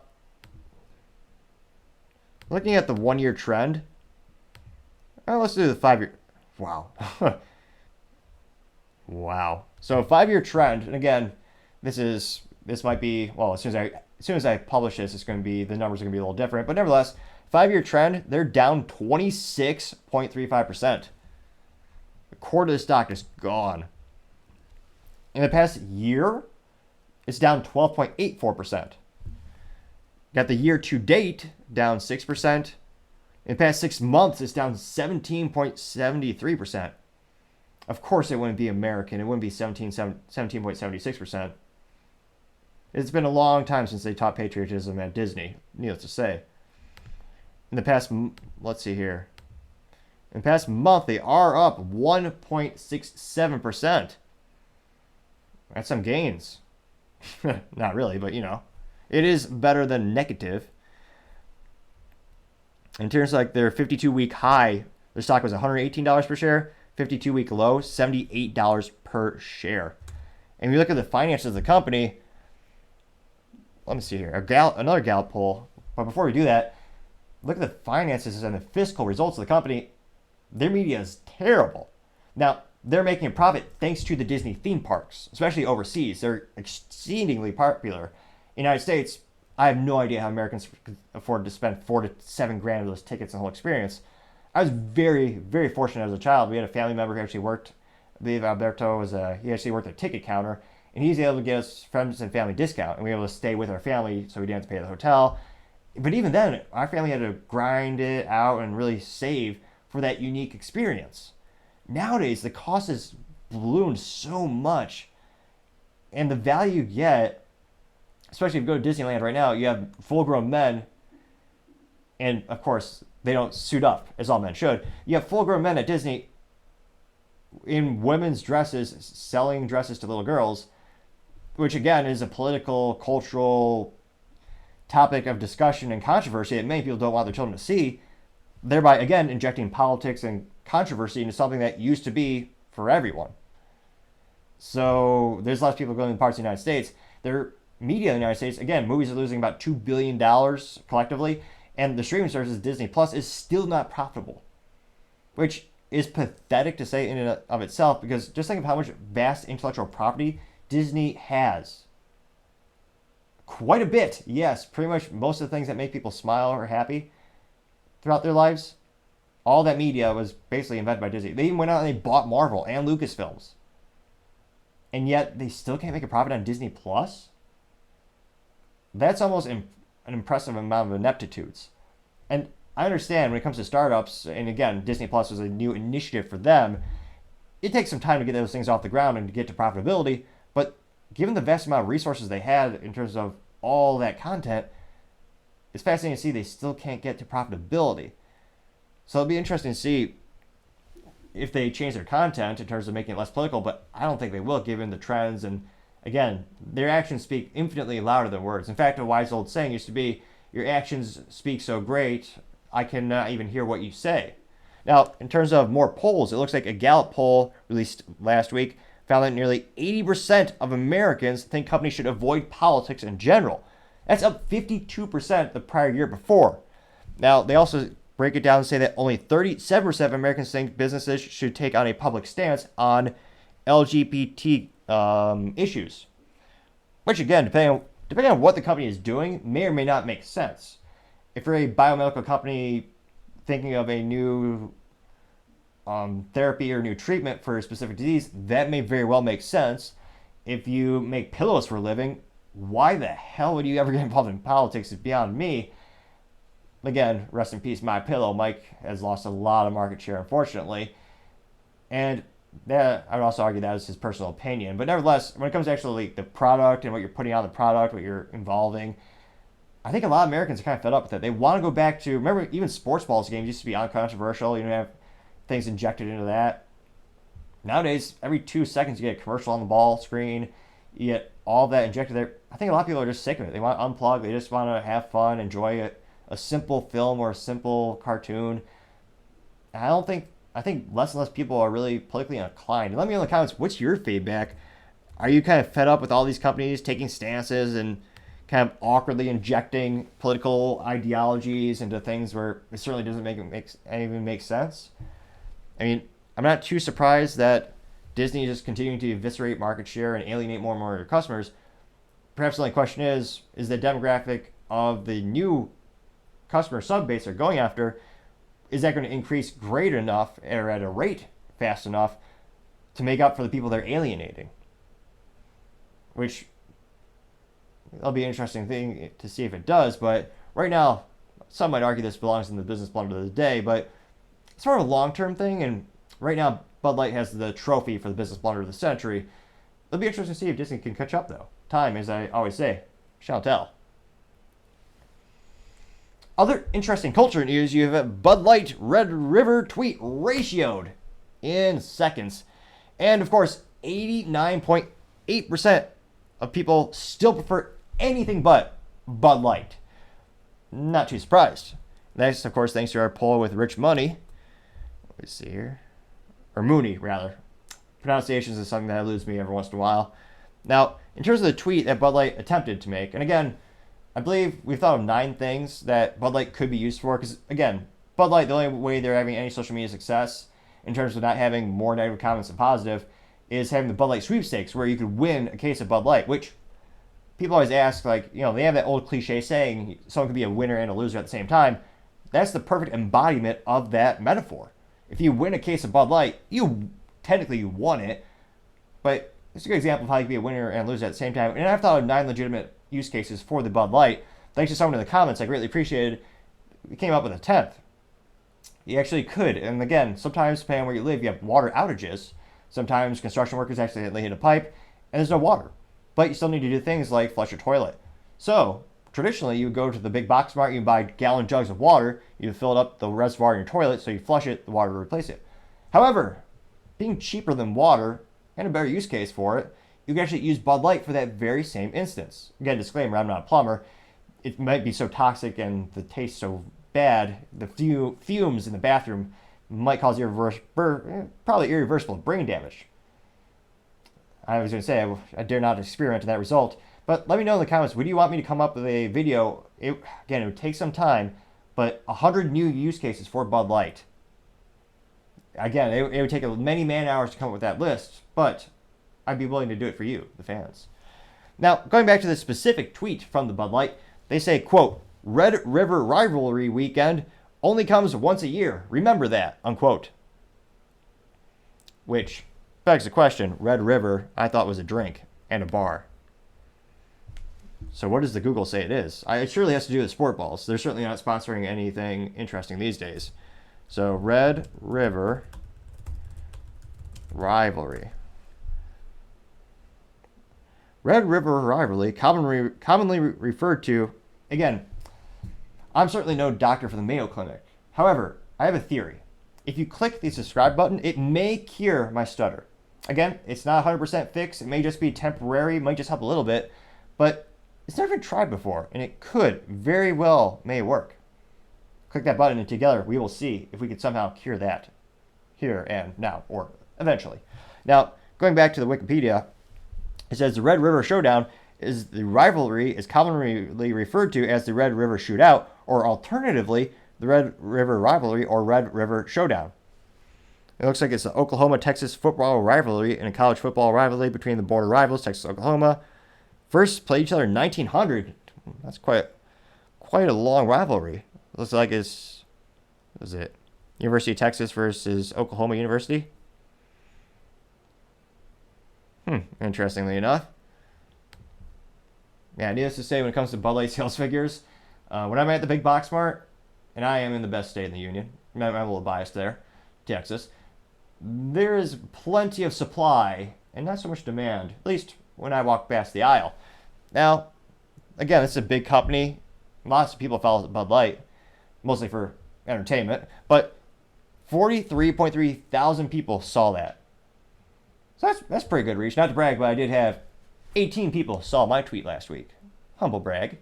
looking at the 1-year trend, let's do the 5-year. Wow. Wow. So, 5-year trend, and again, this might be, well, as soon as I publish this, the numbers are going to be a little different, but nevertheless, 5-year trend, they're down 26.35%. A quarter of the stock is gone. In the past year, it's down 12.84%. Got the year to date down 6%. In the past 6 months, it's down 17.73%. Of course, it wouldn't be American. It wouldn't be 17.76%. It's been a long time since they taught patriotism at Disney, needless to say. In the past, let's see here. In the past month, they are up 1.67%. That's some gains. Not really, but it is better than negative. In terms of like their 52-week high, their stock was $118 per share. 52-week low, $78 per share. And if you look at the finances of the company, let me see here. Another Gallup poll. But before we do that, look at the finances and the fiscal results of the company. Their media is terrible. Now, they're making a profit thanks to the Disney theme parks, especially overseas. They're exceedingly popular. In the United States, I have no idea how Americans can afford to spend $4 to $7 grand on those tickets and the whole experience. I was very, very fortunate as a child. We had a family member who actually worked. I believe Alberto he actually worked at a ticket counter, and he was able to get us friends and family discount, and we were able to stay with our family, so we didn't have to pay the hotel. But even then, our family had to grind it out and really save for that unique experience. Nowadays, the cost has ballooned so much, and the value you get, especially if you go to Disneyland right now, you have full-grown men, and of course, they don't suit up, as all men should. You have full-grown men at Disney in women's dresses, selling dresses to little girls, which again is a political, cultural topic of discussion and controversy that many people don't want their children to see, thereby, again, injecting politics and controversy into something that used to be for everyone. So there's lots of people going to parts of the United States. Their media in the United States, again, movies are losing about $2 billion collectively, and the streaming service Disney Plus is still not profitable, which is pathetic to say in and of itself, because just think of how much vast intellectual property Disney has. Quite a bit, yes. Pretty much most of the things that make people smile or happy throughout their lives, all that media was basically invented by Disney. They even went out and they bought Marvel and Lucasfilms. And yet they still can't make a profit on Disney Plus? That's almost an impressive amount of ineptitudes. And I understand when it comes to startups, and again, Disney Plus was a new initiative for them, it takes some time to get those things off the ground and to get to profitability, but given the vast amount of resources they had in terms of all that content, it's fascinating to see they still can't get to profitability. So it'll be interesting to see if they change their content in terms of making it less political, but I don't think they will, given the trends. And again, their actions speak infinitely louder than words. In fact, a wise old saying used to be, your actions speak so great, I cannot even hear what you say. Now, in terms of more polls, it looks like a Gallup poll released last week found that nearly 80% of Americans think companies should avoid politics in general. That's up 52% the prior year before. Now, they also break it down and say that only 37% of Americans think businesses should take on a public stance on LGBT issues. Which, again, depending on what the company is doing, may or may not make sense. If you're a biomedical company thinking of a new therapy or new treatment for a specific disease, that may very well make sense. If you make pillows for a living, why the hell would you ever get involved in politics is beyond me. Again, rest in peace, My Pillow. Mike has lost a lot of market share, unfortunately. And that, I would also argue that is his personal opinion. But nevertheless, when it comes to actually the product and what you're putting on the product, what you're involving, I think a lot of Americans are kind of fed up with it. They want to go back to, remember, even sports balls games used to be uncontroversial. You don't have things injected into that. Nowadays, every 2 seconds you get a commercial on the ball screen. You get all that injected there. I think a lot of people are just sick of it. They want to unplug. They just want to have fun, enjoy it. A simple film or a simple cartoon. I think less and less people are really politically inclined. And let me know in the comments, what's your feedback? Are you kind of fed up with all these companies taking stances and kind of awkwardly injecting political ideologies into things where it certainly doesn't even make sense? I mean, I'm not too surprised that Disney is just continuing to eviscerate market share and alienate more and more of their customers. Perhaps the only question is the demographic of the new customer sub base they're going after, is that going to increase great enough or at a rate fast enough to make up for the people they're alienating? Which That'll be an interesting thing to see if it does. But right now, some might argue this belongs in the business blunder of the day, but it's sort of a long-term thing. And right now, Bud Light has the trophy for the business blunder of the century. It'll be interesting to see if Disney can catch up, though. Time, as I always say, shall tell. Other interesting culture news, you have a Bud Light Red River tweet ratioed in seconds. And of course, 89.8% of people still prefer anything but Bud Light. Not too surprised. That's, of course, thanks to our poll with Rich Money. Let's see here. Or Mooney, rather. Pronunciations is something that eludes me every once in a while. Now, in terms of the tweet that Bud Light attempted to make, and again, I believe we've thought of 9 things that Bud Light could be used for. Because, again, Bud Light, the only way they're having any social media success in terms of not having more negative comments than positive is having the Bud Light sweepstakes where you could win a case of Bud Light, which people always ask, like, you know, they have that old cliche saying someone could be a winner and a loser at the same time. That's the perfect embodiment of that metaphor. If you win a case of Bud Light, you technically won it, but it's a good example of how you can be a winner and a loser at the same time. And I've thought of 9 legitimate use cases for the Bud Light. Thanks to someone in the comments, I greatly appreciated. We came up with a 10th. You actually could, and again, sometimes depending on where you live, you have water outages. Sometimes construction workers accidentally hit a pipe, and there's no water. But you still need to do things like flush your toilet. So, traditionally, you would go to the big box mart, you buy gallon jugs of water, you fill up the reservoir in your toilet, so you flush it, the water will replace it. However, being cheaper than water, and a better use case for it, you can actually use Bud Light for that very same instance. Again, disclaimer, I'm not a plumber. It might be so toxic and the taste so bad, the fumes in the bathroom might cause probably irreversible brain damage. I was going to say, I dare not experiment in that result. But let me know in the comments, would you want me to come up with a video? Again, it would take some time, but 100 new use cases for Bud Light. Again, it would take many man-hours to come up with that list, but I'd be willing to do it for you, the fans. Now, going back to the specific tweet from the Bud Light, they say, quote, Red River Rivalry Weekend only comes once a year. Remember that, unquote. Which begs the question, Red River, I thought was a drink and a bar. So what does the Google say it is? It surely has to do with sport balls. They're certainly not sponsoring anything interesting these days. So Red River Rivalry. Red River Rivalry, commonly referred to, again, I'm certainly no doctor for the Mayo Clinic. However, I have a theory. If you click the subscribe button, it may cure my stutter. Again, it's not 100% fixed. It may just be temporary. It might just help a little bit. But it's never been tried before, and it could very well may work. Click that button, and together we will see if we can somehow cure that here and now, or eventually. Now, going back to the Wikipedia, it says the Red River Showdown is the rivalry is commonly referred to as the Red River Shootout, or alternatively, the Red River Rivalry or Red River Showdown. It looks like it's an Oklahoma-Texas football rivalry and a college football rivalry between the border rivals, Texas and Oklahoma. First played each other in 1900. That's quite a long rivalry. Looks like it's, what is it, University of Texas versus Oklahoma University? Interestingly enough. Yeah, needless to say, when it comes to Bud Light sales figures, when I'm at the big box mart, and I am in the best state in the union, I'm a little biased there, Texas, there is plenty of supply and not so much demand, at least when I walk past the aisle. Now, again, it's a big company. Lots of people follow Bud Light, mostly for entertainment, but 43.3 thousand people saw that. So that's pretty good reach. Not to brag, but I did have 18 people saw my tweet last week. Humble brag.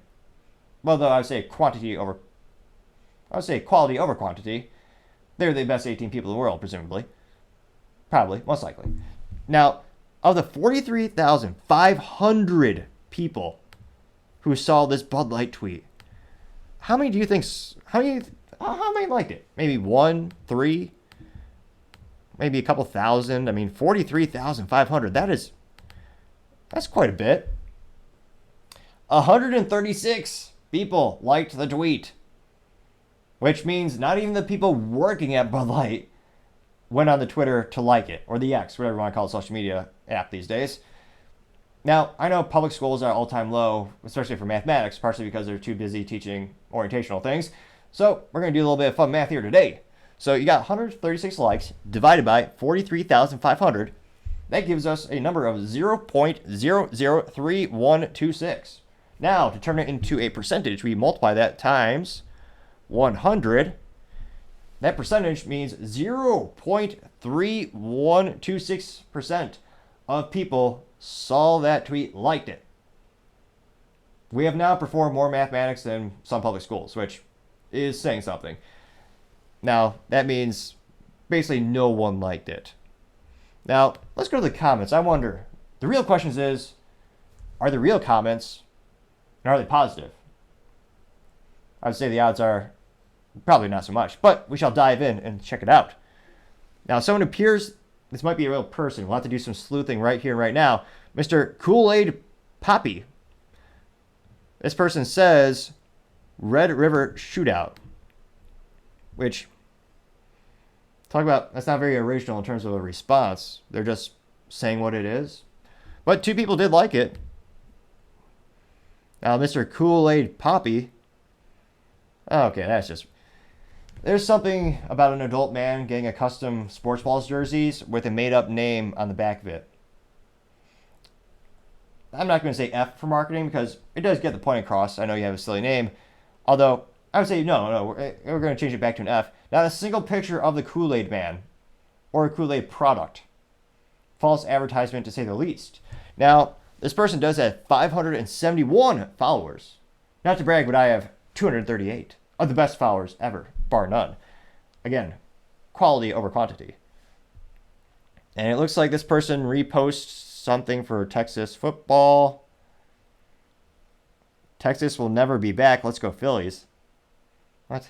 Well, though I would say quality over quantity. They're the best 18 people in the world, presumably. Probably, most likely. Now, of the 43,500 people who saw this Bud Light tweet, how many liked it? Maybe 1, 3, maybe a couple thousand. I mean, 43,500. That's quite a bit. 136 people liked the tweet, which means not even the people working at Bud Light went on the Twitter to like it, or the X, whatever you want to call it, social media app these days. Now, I know public schools are all-time low, especially for mathematics, partially because they're too busy teaching orientational things. So we're going to do a little bit of fun math here today. So you got 136 likes divided by 43,500. That gives us a number of 0.003126. Now, to turn it into a percentage, we multiply that times 100. That percentage means 0.3126% of people saw that tweet, liked it. We have now performed more mathematics than some public schools, which is saying something. Now, that means basically no one liked it. Now, let's go to the comments. I wonder, the real question is, are the real comments, and are they positive? I would say the odds are probably not so much, but we shall dive in and check it out. Now, someone appears, this might be a real person. We'll have to do some sleuthing right here, right now. Mr. Kool-Aid Poppy. This person says, Red River Shootout. Which, talk about, that's not very original in terms of a response. They're just saying what it is. But 2 people did like it. Now, Mr. Kool-Aid Poppy. Okay, that's just... There's something about an adult man getting a custom sports balls jerseys with a made-up name on the back of it. I'm not going to say F for marketing because it does get the point across. I know you have a silly name. Although, I would say no, we're going to change it back to an F. Not a single picture of the Kool-Aid man or a Kool-Aid product. False advertisement to say the least. Now, this person does have 571 followers. Not to brag, but I have 238 of the best followers ever, bar none. Again, quality over quantity. And it looks like this person reposts something for Texas football. Texas will never be back. Let's go Phillies. What?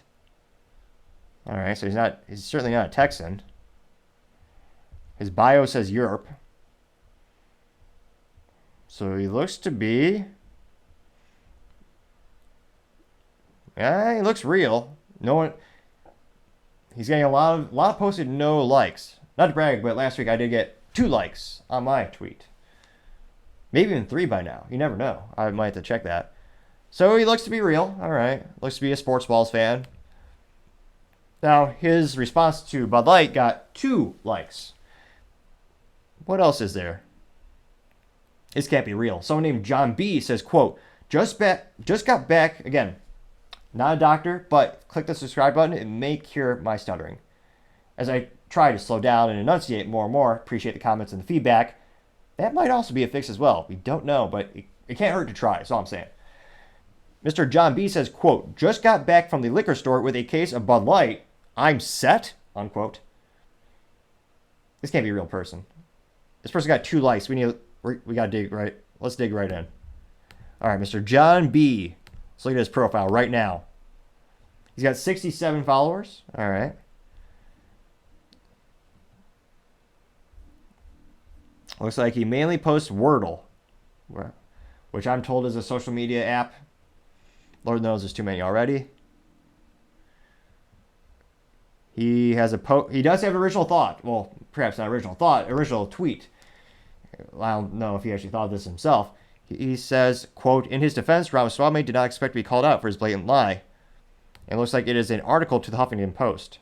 All right, so he's certainly not a Texan. His bio says Europe. So he looks to be... Yeah, he looks real. No one... He's getting a lot of posted no likes. Not to brag, but last week I did get 2 likes on my tweet. Maybe even 3 by now. You never know. I might have to check that. So he looks to be real. All right. Looks to be a sports balls fan. Now, his response to Bud Light got 2 likes. What else is there? This can't be real. Someone named John B says, quote, just got back, again, not a doctor, but click the subscribe button. It may cure my stuttering. As I try to slow down and enunciate more and more, appreciate the comments and the feedback. That might also be a fix as well. We don't know, but it can't hurt to try. That's all I'm saying. Mr. John B says, quote, just got back from the liquor store with a case of Bud Light. I'm set, unquote. This can't be a real person. This person got 2 likes. We got to dig right. Let's dig right in. All right, Mr. John B. Let's look at his profile right now. He's got 67 followers. All right. Looks like he mainly posts Wordle, which I'm told is a social media app. Lord knows there's too many already. He has he does have original thought. Well, perhaps not original thought, original tweet. I don't know if he actually thought of this himself. He says, quote, in his defense, Ramaswamy did not expect to be called out for his blatant lie. And it looks like it is an article to the Huffington Post.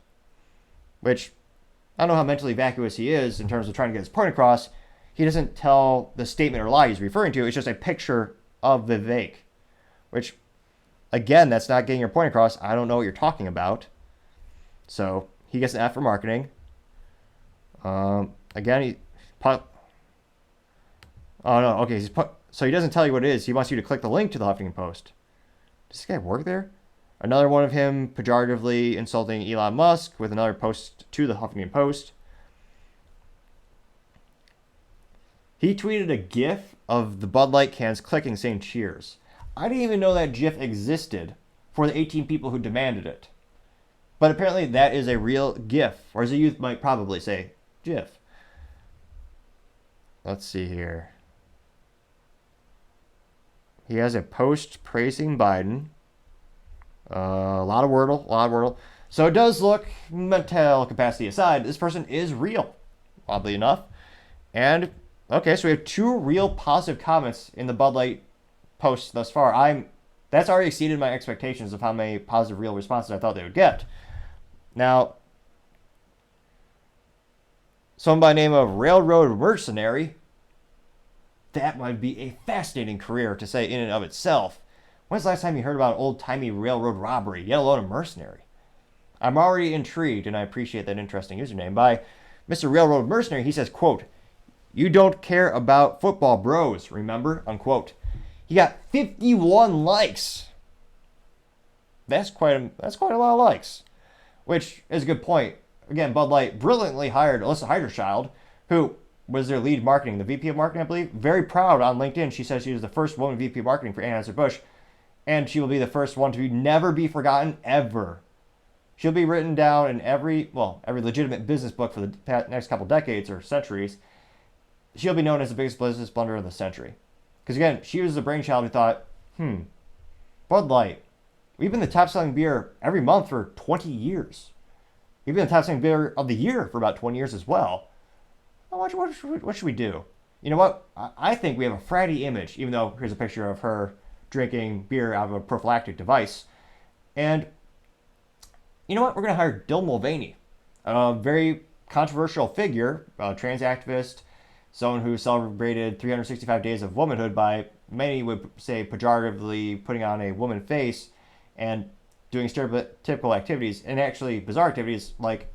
Which, I don't know how mentally vacuous he is in terms of trying to get his point across. He doesn't tell the statement or lie he's referring to. It's just a picture of Vivek. Which, again, that's not getting your point across. I don't know what you're talking about. So, he gets an F for marketing. Again, oh, no, okay. So he doesn't tell you what it is. He wants you to click the link to the Huffington Post. Does this guy work there? Another one of him pejoratively insulting Elon Musk with another post to the Huffington Post. He tweeted a GIF of the Bud Light cans clicking saying cheers. I didn't even know that GIF existed for the 18 people who demanded it. But apparently that is a real GIF, or as a youth might probably say, GIF. Let's see here. He has a post praising Biden. A lot of Wordle. So it does look, mental capacity aside, this person is real, oddly enough. And Okay, so we have 2 real positive comments in the Bud Light posts thus far. That's already exceeded my expectations of how many positive real responses I thought they would get. Now, someone by the name of Railroad Mercenary, that might be a fascinating career to say in and of itself. When's the last time you heard about an old-timey railroad robbery, yet alone a mercenary? I'm already intrigued, and I appreciate that interesting username. By Mr. Railroad Mercenary, he says, quote, "You don't care about football bros, remember?" Unquote. He got 51 likes. That's quite a lot of likes, which is a good point. Again, Bud Light brilliantly hired Alyssa Heiderchild, who was their lead marketing, the VP of marketing, I believe. Very proud on LinkedIn. She says she was the first woman VP of marketing for Anheuser-Busch, and she will be the first one to never be forgotten ever. She'll be written down in every legitimate business book for the next couple decades or centuries. She'll be known as the biggest business blunder of the century. Because again, she was the brainchild who thought, Bud Light, we've been the top-selling beer every month for 20 years. We've been the top-selling beer of the year for about 20 years as well. What should we do? You know what? I think we have a fratty image, even though here's a picture of her drinking beer out of a prophylactic device. And you know what? We're going to hire Dylan Mulvaney, a very controversial figure, a trans activist, someone who celebrated 365 days of womanhood by, many would say, pejoratively putting on a woman face and doing stereotypical activities, and actually bizarre activities like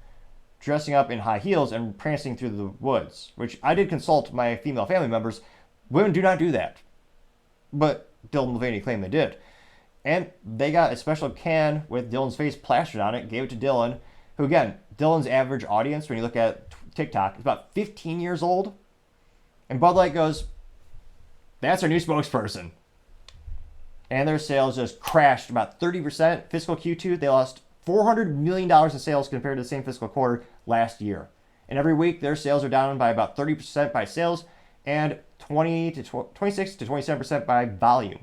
dressing up in high heels and prancing through the woods, which I did consult my female family members. Women do not do that. But Dylan Mulvaney claimed they did. And they got a special can with Dylan's face plastered on it, gave it to Dylan, who, again, Dylan's average audience, when you look at TikTok, is about 15 years old. And Bud Light goes, that's our new spokesperson. And their sales just crashed about 30%. Fiscal Q2, they lost $400 million in sales compared to the same fiscal quarter last year. And every week, their sales are down by about 30% by sales and 26 to 27% by volume.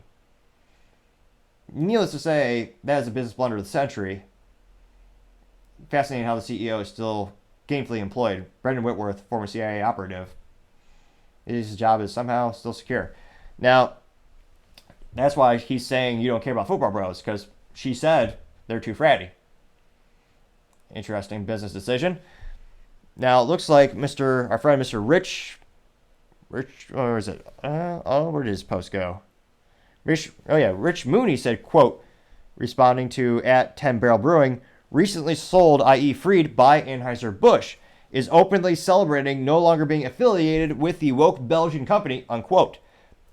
Needless to say, that is a business blunder of the century. Fascinating how the CEO is still gainfully employed. Brendan Whitworth, former CIA operative. His job is somehow still secure. Now, that's why he's saying you don't care about football bros, because she said they're too fratty. Interesting business decision. Now, it looks like our friend Mr. Rich, where is it? Where did his post go? Rich Mooney said, quote, responding to at 10 Barrel Brewing, recently sold, i.e. freed by Anheuser-Busch, is openly celebrating no longer being affiliated with the woke Belgian company, unquote.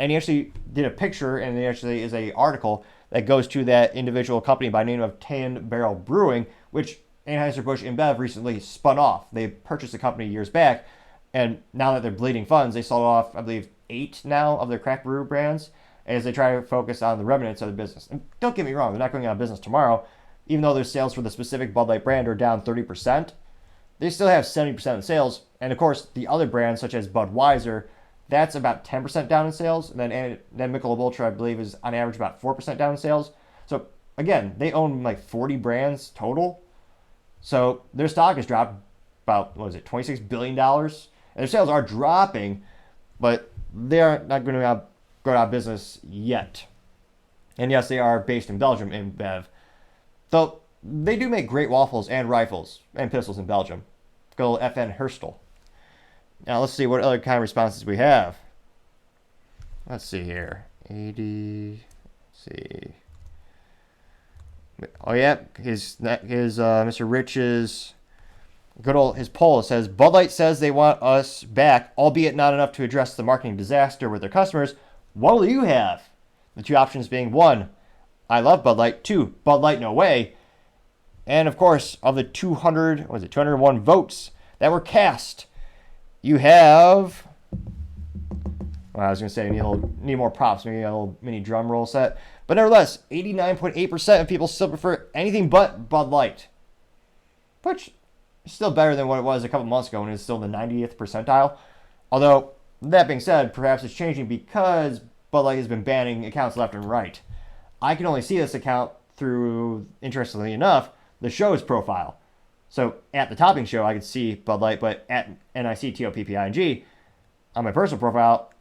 And he actually did a picture, and there actually is an article that goes to that individual company by the name of 10 Barrel Brewing, which Anheuser-Busch InBev recently spun off. They purchased the company years back, and now that they're bleeding funds, they sold off, I believe, 8 now of their craft brew brands, as they try to focus on the remnants of the business. And don't get me wrong, they're not going out of business tomorrow. Even though their sales for the specific Bud Light brand are down 30%, they still have 70% of the sales. And of course, the other brands, such as Budweiser, that's about 10% down in sales. And then Michelob Ultra, I believe, is on average about 4% down in sales. So again, they own like 40 brands total. So their stock has dropped about, $26 billion? And their sales are dropping, but they're not going to go out of business yet. And yes, they are based in Belgium, in Bev. Though they do make great waffles and rifles and pistols in Belgium. Go FN Herstal. Now let's see what other kind of responses we have. Let's see here. See. Oh yeah, his Mr. Rich's his poll says Bud Light says they want us back, albeit not enough to address the marketing disaster with their customers. What will you have? The two options being 1, I love Bud Light. 2, Bud Light no way. And of course, of the 201 votes that were cast, you have, I was going to say need more props, maybe a little mini drum roll set. But nevertheless, 89.8% of people still prefer anything but Bud Light, which is still better than what it was a couple months ago when it was still the 90th percentile. Although, that being said, perhaps it's changing because Bud Light has been banning accounts left and right. I can only see this account through, interestingly enough, the show's profile. So at the Topping Show, I could see Bud Light, but at NICTOPPING, on my personal profile,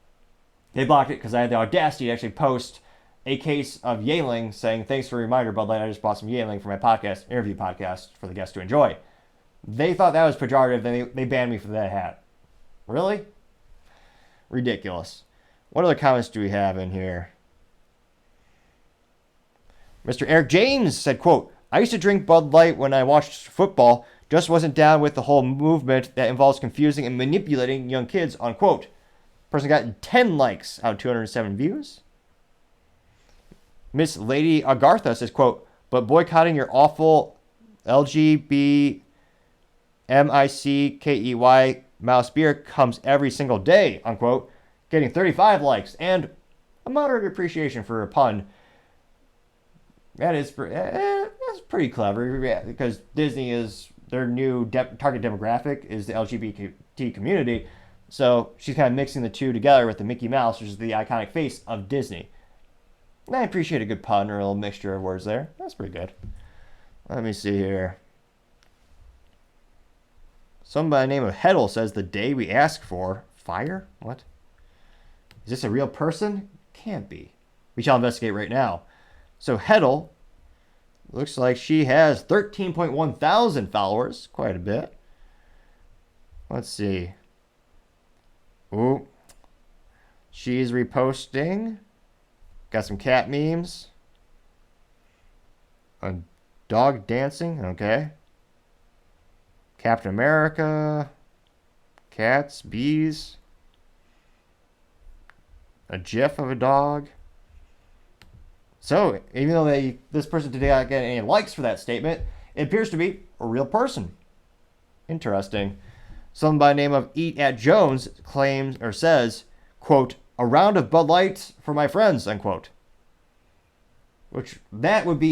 they blocked it because I had the audacity to actually post a case of Yangling saying, thanks for the reminder, Bud Light. I just bought some Yangling for my podcast, interview podcast for the guests to enjoy. They thought that was pejorative, and they banned me for that hat. Really? Ridiculous. What other comments do we have in here? Mr. Eric James said, quote, I used to drink Bud Light when I watched football, just wasn't down with the whole movement that involves confusing and manipulating young kids, unquote. Person got 10 likes out of 207 views. Miss Lady Agartha says, quote, but boycotting your awful LGBTMICKEY mouse beer comes every single day, unquote, getting 35 likes and a moderate appreciation for a pun. That's pretty clever because Disney is their new target demographic is the LGBT community. So she's kind of mixing the two together with the Mickey Mouse, which is the iconic face of Disney. And I appreciate a good pun or a little mixture of words there. That's pretty good. Let me see here. Someone by the name of Heddle says the day we ask for fire? What? Is this a real person? Can't be. We shall investigate right now. So Heddle looks like she has 13.1 thousand followers. Quite a bit. Let's see. Ooh. She's reposting. Got some cat memes. A dog dancing. Okay. Captain America. Cats. Bees. A gif of a dog. So, even though this person did not get any likes for that statement, it appears to be a real person. Interesting. Someone by the name of Eat at Jones claims or says, quote, a round of Bud Lights for my friends, unquote. Which that would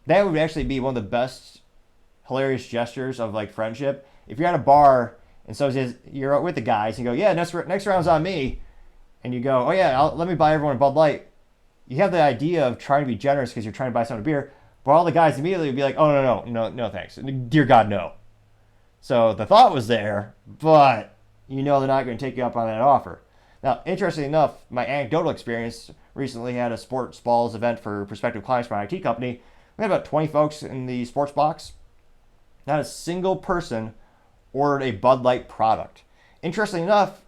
actually be one of the best hilarious gestures of like friendship. If you're at a bar and so says you're with the guys and you go, yeah, next round's on me, and you go, oh yeah, let me buy everyone a Bud Light. You have the idea of trying to be generous because you're trying to buy someone a beer, but all the guys immediately would be like, oh, no, thanks. Dear God, no. So the thought was there, but you know they're not going to take you up on that offer. Now, interestingly enough, my anecdotal experience recently had a sports balls event for prospective clients for my IT company. We had about 20 folks in the sports box. Not a single person ordered a Bud Light product. Interestingly enough,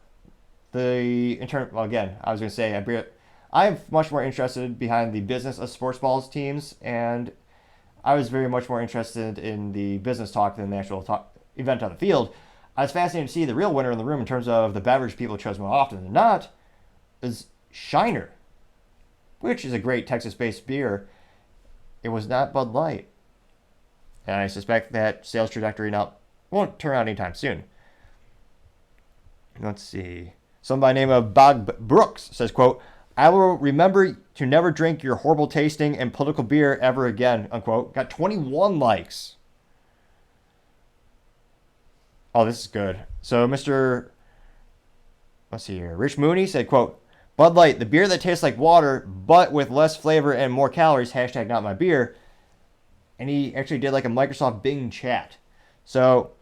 I'm much more interested behind the business of sports balls teams, and I was very much more interested in the business talk than the actual event on the field. I was fascinated to see the real winner in the room in terms of the beverage people chose more often than not is Shiner, which is a great Texas-based beer. It was not Bud Light. And I suspect that sales trajectory won't turn out anytime soon. Let's see. Someone by the name of Bob Brooks says, quote, I will remember to never drink your horrible tasting and political beer ever again, unquote. Got 21 likes. Oh, this is good. So let's see here. Rich Mooney said, quote, Bud Light, the beer that tastes like water, but with less flavor and more calories, hashtag not my beer. And he actually did like a Microsoft Bing chat. So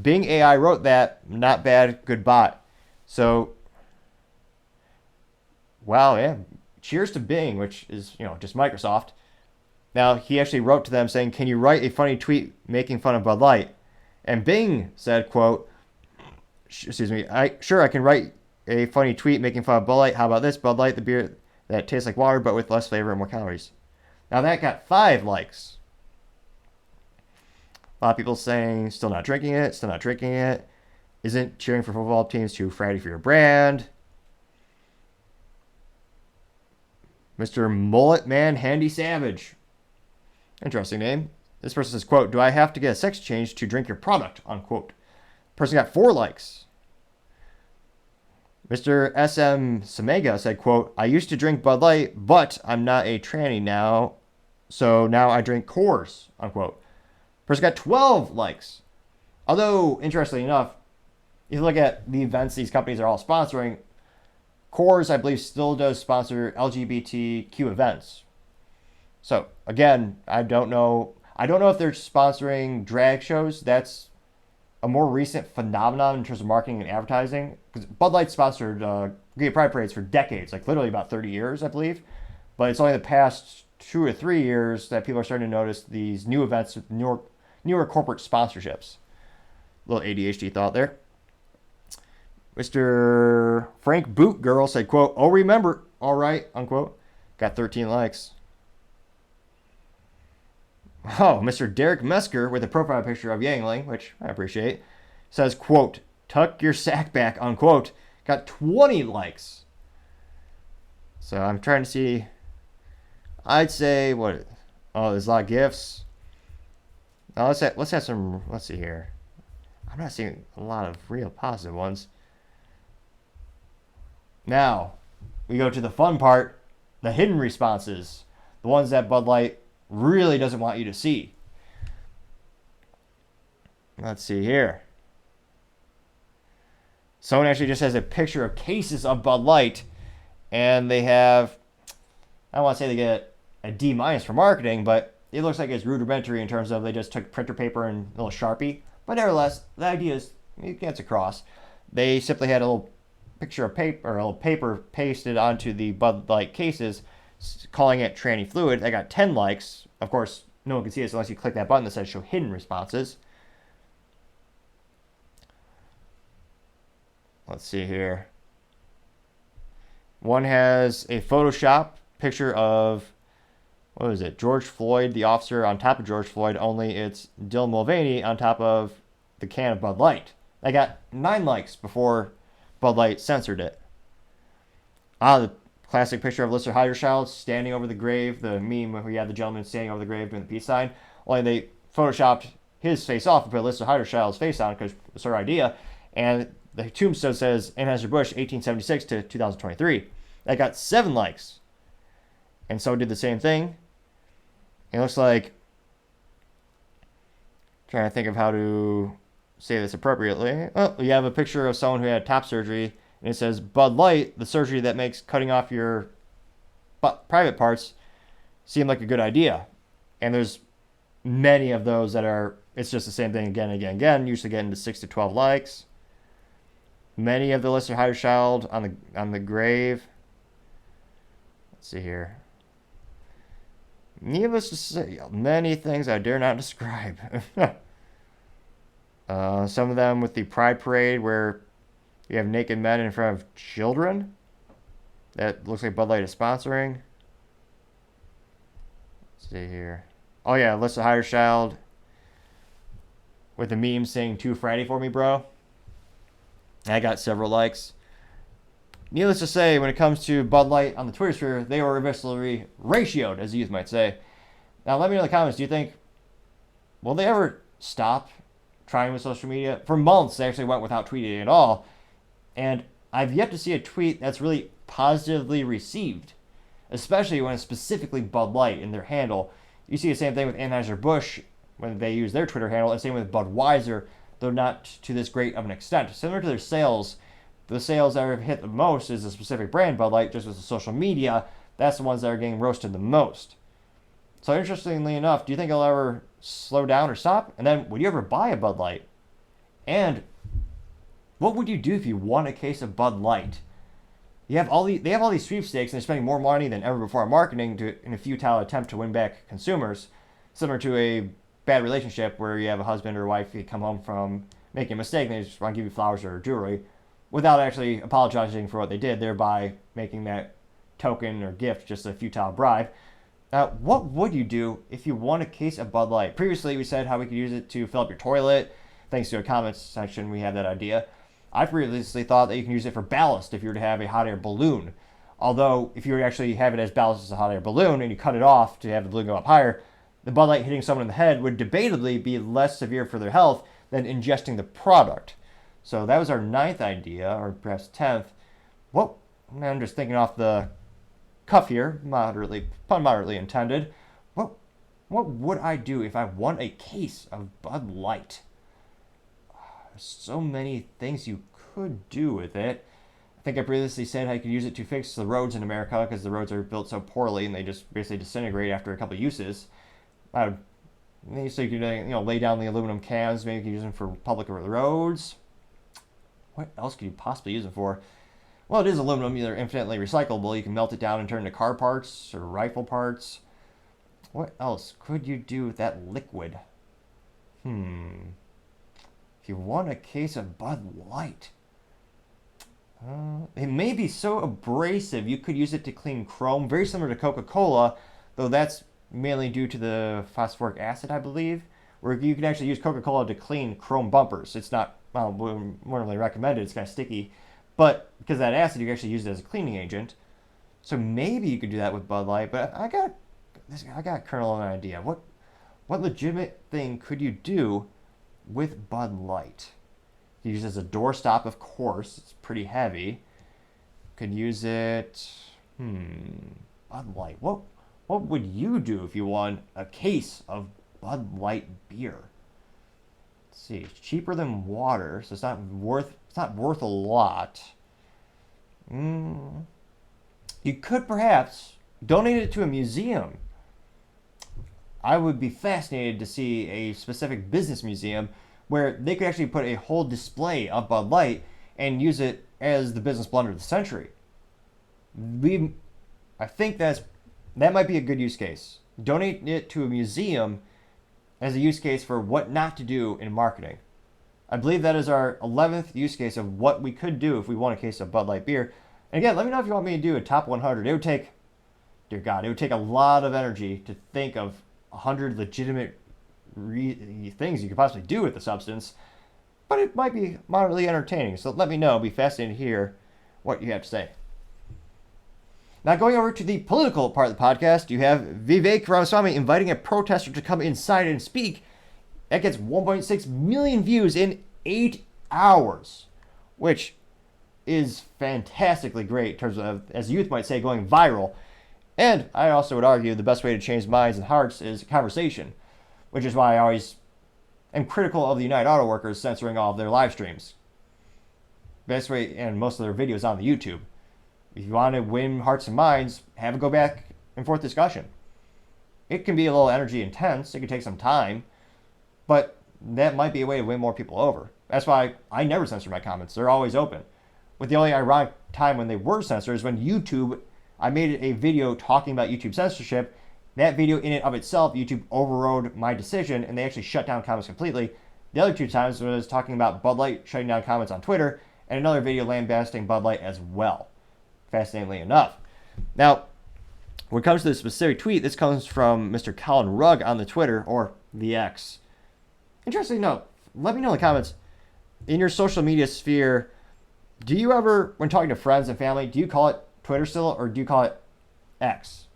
Bing AI wrote that, not bad, good bot. So, wow, yeah. Cheers to Bing, which is, just Microsoft. Now, he actually wrote to them saying, can you write a funny tweet making fun of Bud Light? And Bing said, quote, I can write a funny tweet making fun of Bud Light. How about this? Bud Light, the beer that tastes like water, but with less flavor and more calories. Now, that got 5 likes. A lot of people saying, still not drinking it. Isn't cheering for football teams too fratty for your brand? Mr. Mullet Man Handy Savage. Interesting name. This person says, quote, do I have to get a sex change to drink your product, unquote. Person got 4 likes. Mr. SM Samega said, quote, I used to drink Bud Light, but I'm not a tranny now, so now I drink Coors, unquote. Person got 12 likes. Although, interestingly enough, if you look at the events these companies are all sponsoring, Coors, I believe, still does sponsor LGBTQ events. So, again, I don't know if they're sponsoring drag shows. That's a more recent phenomenon in terms of marketing and advertising, because Bud Light sponsored gay pride parades for decades, like literally about 30 years, I believe. But it's only the past 2 or 3 years that people are starting to notice these new events with newer corporate sponsorships. Little ADHD thought there. Mr. Frank Boot Girl said, quote, "Oh, remember, all right," unquote. Got 13 likes. Oh, Mr. Derek Mesker with a profile picture of Yangling, which I appreciate, says, quote, "Tuck your sack back," unquote. Got 20 likes. So I'm trying to see. I'd say, what? Oh, there's a lot of gifts. Now let's have some, let's see here. I'm not seeing a lot of real positive ones. Now, we go to the fun part, the hidden responses, the ones that Bud Light really doesn't want you to see. Let's see here. Someone actually just has a picture of cases of Bud Light, and they have, I don't want to say they get a D- for marketing, but it looks like it's rudimentary in terms of they just took printer paper and a little Sharpie. But nevertheless, the idea is, it gets across. They simply had a little picture of paper, or a little paper pasted onto the Bud Light cases, calling it tranny fluid. They got 10 likes. Of course, no one can see this unless you click that button that says show hidden responses. Let's see here. One has a Photoshop picture of, what is it, George Floyd, the officer, on top of George Floyd, only it's Dylan Mulvaney on top of the can of Bud Light. I got 9 likes before Bud Light censored it. The classic picture of Lister Heiderchild standing over the grave, the meme where we had the gentleman standing over the grave doing the peace sign. Only they photoshopped his face off and put Lister Heiderchild's face on because it's our idea. And the tombstone says Anheuser-Busch 1876 to 2023. That got 7 likes. And so did the same thing. It looks like, trying to think of how to say this appropriately. Oh, you have a picture of someone who had top surgery, and it says Bud Light, the surgery that makes cutting off your private parts seem like a good idea. And there's many of those that are, it's just the same thing again and again and again, usually getting to 6 to 12 likes. Many of the Lister Heiderchild on the grave. Let's see here. Needless to say, many things I dare not describe. Some of them with the Pride Parade where you have naked men in front of children. That looks like Bud Light is sponsoring. Let's see here. Oh yeah, Lister Heiderchild with the meme saying "Too Friday for me, bro." I got several likes. Needless to say, when it comes to Bud Light on the Twitter sphere, they were reversely ratioed, as the youth might say. Now, let me know in the comments, do you think, will they ever stop trying with social media? For months, they actually went without tweeting at all. And I've yet to see a tweet that's really positively received, especially when it's specifically Bud Light in their handle. You see the same thing with Anheuser-Busch when they use their Twitter handle, and same with Budweiser, though not to this great of an extent. Similar to their sales, the sales that have hit the most is a specific brand, Bud Light, just with the social media. That's the ones that are getting roasted the most. So interestingly enough, do you think it'll ever slow down or stop? And then, would you ever buy a Bud Light? And what would you do if you won a case of Bud Light? They have all these sweepstakes, and they're spending more money than ever before on marketing in a futile attempt to win back consumers, similar to a bad relationship where you have a husband or wife, you come home from making a mistake, and they just want to give you flowers or jewelry, without actually apologizing for what they did, thereby making that token or gift just a futile bribe. What would you do if you won a case of Bud Light? Previously, we said how we could use it to fill up your toilet. Thanks to a comments section, we had that idea. I previously thought that you can use it for ballast if you were to have a hot air balloon. Although, if you were to actually have it as ballast as a hot air balloon and you cut it off to have the balloon go up higher, the Bud Light hitting someone in the head would debatably be less severe for their health than ingesting the product. So that was our 9th idea, or perhaps 10th. I'm just thinking off the cuff here, pun moderately intended. What would I do if I won a case of Bud Light? There's so many things you could do with it. I think I previously said how you could use it to fix the roads in America because the roads are built so poorly and they just basically disintegrate after a couple uses. I would Maybe so you could lay down the aluminum cans. Maybe you could use them for public roads. What else could you possibly use it for? Well, it is aluminum. They're infinitely recyclable. You can melt it down and turn it into car parts or rifle parts. What else could you do with that liquid? If you want a case of Bud Light, it may be so abrasive you could use it to clean chrome, very similar to Coca-Cola, though that's mainly due to the phosphoric acid, I believe, where you can actually use Coca-Cola to clean chrome bumpers. It's not, well, wouldn't really recommend it. It's kind of sticky, but because of that acid, you can actually use it as a cleaning agent. So maybe you could do that with Bud Light, but I got Colonel an idea. What legitimate thing could you do with Bud Light? You use it as a doorstop, of course. It's pretty heavy. Could use it. Bud Light. What would you do if you won a case of Bud Light beer? Let's see. It's cheaper than water, so it's not worth a lot. You could perhaps donate it to a museum. I would be fascinated to see a specific business museum where they could actually put a whole display of Bud Light and use it as the business blunder of the century. I think that might be a good use case. Donate it to a museum as a use case for what not to do in marketing. I believe that is our 11th use case of what we could do if we won a case of Bud Light beer. And again, let me know if you want me to do a top 100. It would take, dear God, it would take a lot of energy to think of 100 legitimate things you could possibly do with the substance, but it might be moderately entertaining. So let me know. It'll be fascinating to hear what you have to say. Now, going over to the political part of the podcast, you have Vivek Ramaswamy inviting a protester to come inside and speak. That gets 1.6 million views in 8 hours, which is fantastically great in terms of, as youth might say, going viral. And I also would argue the best way to change minds and hearts is conversation, which is why I always am critical of the United Auto Workers censoring all of their live streams. Best way, and most of their videos on the YouTube. If you want to win hearts and minds, have a go back and forth discussion. It can be a little energy intense. It can take some time, but that might be a way to win more people over. That's why I never censor my comments. They're always open. With the only ironic time when they were censored is when YouTube, I made a video talking about YouTube censorship. That video in and of itself, YouTube overrode my decision and they actually shut down comments completely. The other 2 times was talking about Bud Light shutting down comments on Twitter, and another video lambasting Bud Light as well. Fascinatingly enough. Now, when it comes to the specific tweet, this comes from Mr. Colin Rugg on the Twitter, or the X. Interesting note. Let me know in the comments, in your social media sphere, do you ever, when talking to friends and family, do you call it Twitter still, or do you call it X?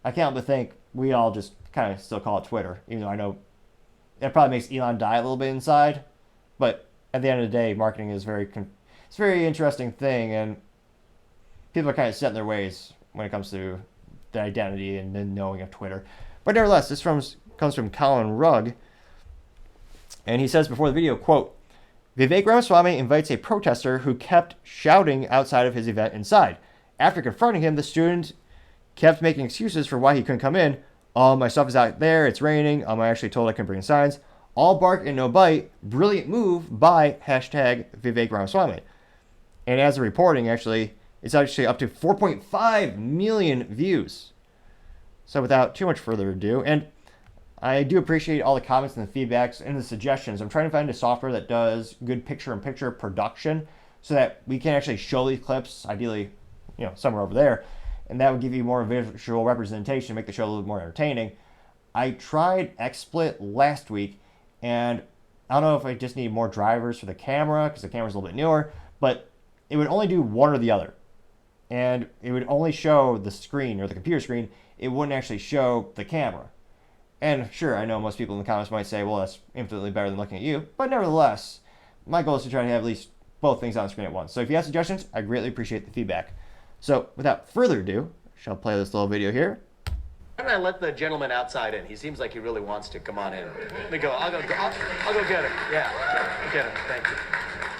I can't help but think we all just kind of still call it Twitter, even though I know that probably makes Elon die a little bit inside. But at the end of the day, marketing is it's a very interesting thing, and people are kind of set in their ways when it comes to the identity and the knowing of Twitter. But nevertheless, this comes from Colin Rugg, and he says before the video, quote, Vivek Ramaswamy invites a protester who kept shouting outside of his event inside. After confronting him, the student kept making excuses for why he couldn't come in. My stuff is out there, it's raining. I actually told I couldn't bring signs. All bark and no bite. Brilliant move by hashtag Vivek Ramaswamy. And as of reporting, it's actually up to 4.5 million views. So without too much further ado, and I do appreciate all the comments and the feedbacks and the suggestions. I'm trying to find a software that does good picture-in-picture production so that we can actually show these clips, ideally, somewhere over there, and that would give you more visual representation, make the show a little more entertaining. I tried XSplit last week, and I don't know if I just need more drivers for the camera, because the camera's a little bit newer, but it would only do one or the other. And it would only show the screen, or the computer screen. It wouldn't actually show the camera. And sure, I know most people in the comments might say, well, that's infinitely better than looking at you. But nevertheless, my goal is to try to have at least both things on the screen at once. So if you have suggestions, I greatly appreciate the feedback. So without further ado, I shall play this little video here. Why don't I let the gentleman outside in? He seems like he really wants to. Come on in. Let me go. I'll go get him. Yeah, I'll get him. Thank you.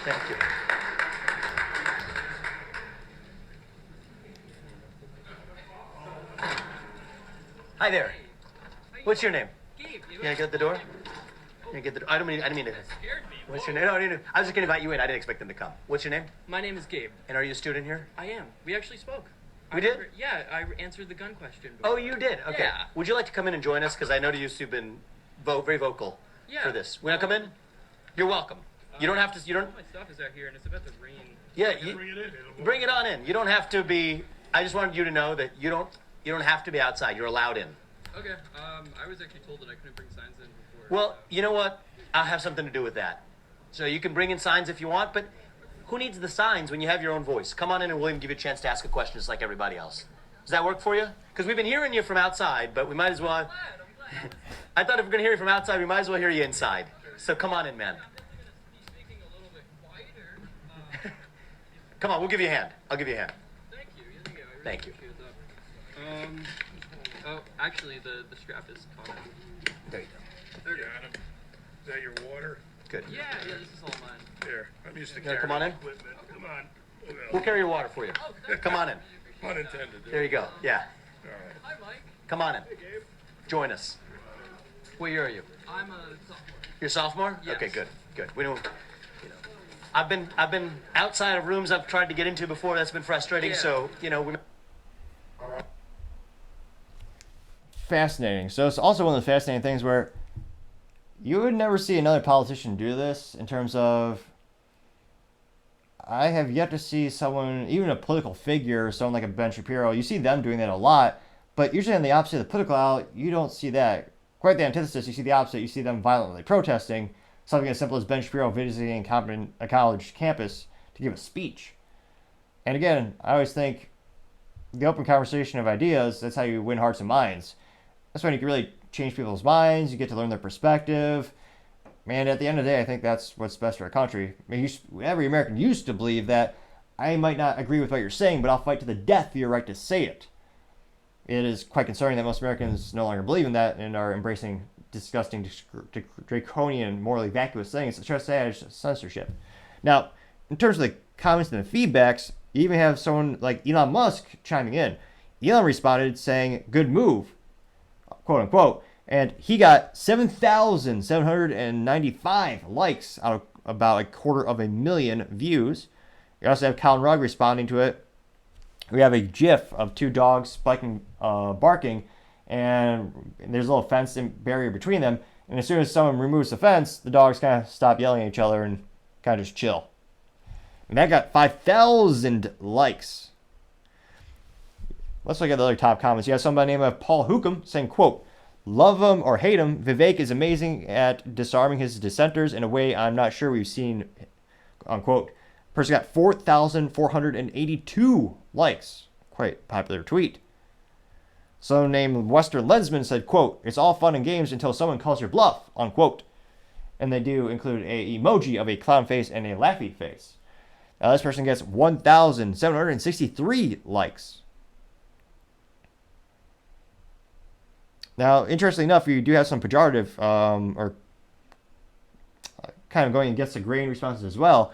Thank you. Hi there. What's your name? Gabe. Yeah, get the door. Yeah, get the. I didn't mean to. What's your name? No, I was just gonna invite you in. I didn't expect them to come. What's your name? My name is Gabe. And are you a student here? I am. We actually spoke. We did? Yeah, I answered the gun question. Oh, you did? Okay. Yeah. Would you like to come in and join us? Because I noticed you've been very vocal for this. Want to come in? You're welcome. You don't have to. You don't. All my stuff is out here, and it's about to rain. Yeah, bring it on in. You don't have to be. I just wanted you to know that you don't have to be outside. You're allowed in. Okay. I was actually told that I couldn't bring signs in before. Well, you know what? I'll have something to do with that. So you can bring in signs if you want, but who needs the signs when you have your own voice? Come on in and William give you a chance to ask a question just like everybody else. Does that work for you? Because we've been hearing you from outside, but we might as well. I'm glad. I thought if we're going to hear you from outside, we might as well hear you inside. So come on in, man. Speaking a little bit quieter. Come on, we'll give you a hand. I'll give you a hand. Thank you. I really Thank you. appreciate that. Oh, actually, the strap is caught. There you go. Okay. Got him. Is that your water? Good. Yeah, this is all mine. Here, I'm used to Yeah, carrying come on in. equipment. Come on. We'll carry your water for you. Come on in. Unintended. There you go. Yeah. All right. Hi, Mike. Come on in. Join us. What year are you? I'm a sophomore. You're a sophomore? Yes. Okay, good. We don't. I've been outside of rooms I've tried to get into before. That's been frustrating. Yeah. So we. Fascinating. So it's also one of the fascinating things where you would never see another politician do this in terms of. I have yet to see someone, even a political figure, someone like a Ben Shapiro, you see them doing that a lot, but usually on the opposite of the political aisle, you don't see that. Quite the antithesis, you see the opposite, you see them violently protesting, something as simple as Ben Shapiro visiting a college campus to give a speech. And again, I always think the open conversation of ideas, that's how you win hearts and minds. That's when you can really change people's minds, you get to learn their perspective. Man, at the end of the day, I think that's what's best for our country. I mean, every American used to believe that I might not agree with what you're saying, but I'll fight to the death for your right to say it. It is quite concerning that most Americans no longer believe in that and are embracing disgusting, draconian, morally vacuous things such as censorship. Now, in terms of the comments and the feedbacks, you even have someone like Elon Musk chiming in. Elon responded saying, "Good move," quote unquote. And he got 7,795 likes out of about 250,000 views. You also have Colin Rugg responding to it. We have a GIF of two dogs barking, and there's a little fence and barrier between them. And as soon as someone removes the fence, the dogs kind of stop yelling at each other and kind of just chill. And that got 5,000 likes. Let's look at the other top comments. You have somebody named Paul Hookham saying, quote, "Love him or hate him, Vivek is amazing at disarming his dissenters in a way I'm not sure we've seen," unquote. Person got 4,482 likes. Quite popular tweet. Someone named Western Lensman said, quote, "It's all fun and games until someone calls your bluff," unquote. And they do include a emoji of a clown face and a laughy face. Now this person gets 1,763 likes. Now, interestingly enough, you do have some pejorative or kind of going against the grain responses as well.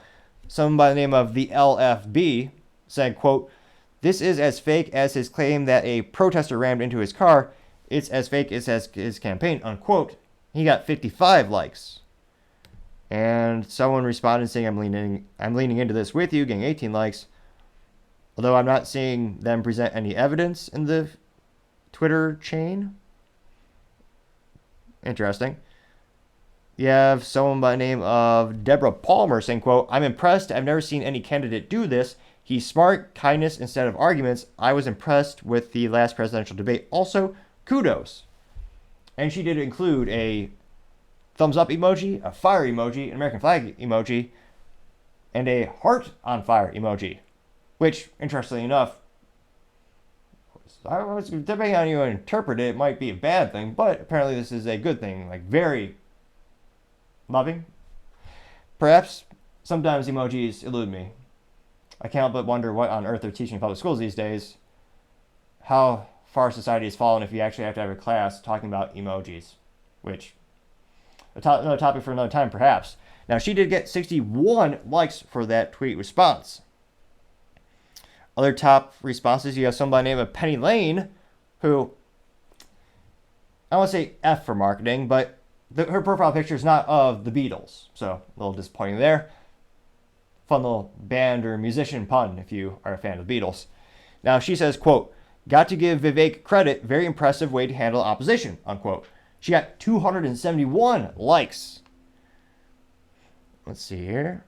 Someone by the name of the LFB said, quote, "This is as fake as his claim that a protester rammed into his car. It's as fake as his campaign," unquote. He got 55 likes. And someone responded saying, I'm leaning into this with you," getting 18 likes. Although I'm not seeing them present any evidence in the Twitter chain. Interesting. You have someone by the name of Deborah Palmer saying, quote, "I'm impressed. I've never seen any candidate do this. He's smart, kindness instead of arguments. I was impressed with the last presidential debate. Also, kudos." And she did include a thumbs up emoji, a fire emoji, an American flag emoji, and a heart on fire emoji. Which, interestingly enough, depending on how you interpret it, it might be a bad thing, but apparently this is a good thing, like very loving. Perhaps sometimes emojis elude me. I can't but wonder what on earth they're teaching in public schools these days. How far society has fallen if you actually have to have a class talking about emojis, which another topic for another time perhaps. Now she did get 61 likes for that tweet response. Other top responses, you have somebody named Penny Lane, who I want to say F for marketing, but her profile picture is not of the Beatles. So a little disappointing there. Fun little band or musician pun if you are a fan of the Beatles. Now she says, quote, got to give Vivek credit, very impressive way to handle opposition, unquote. She got 271 likes. Let's see here.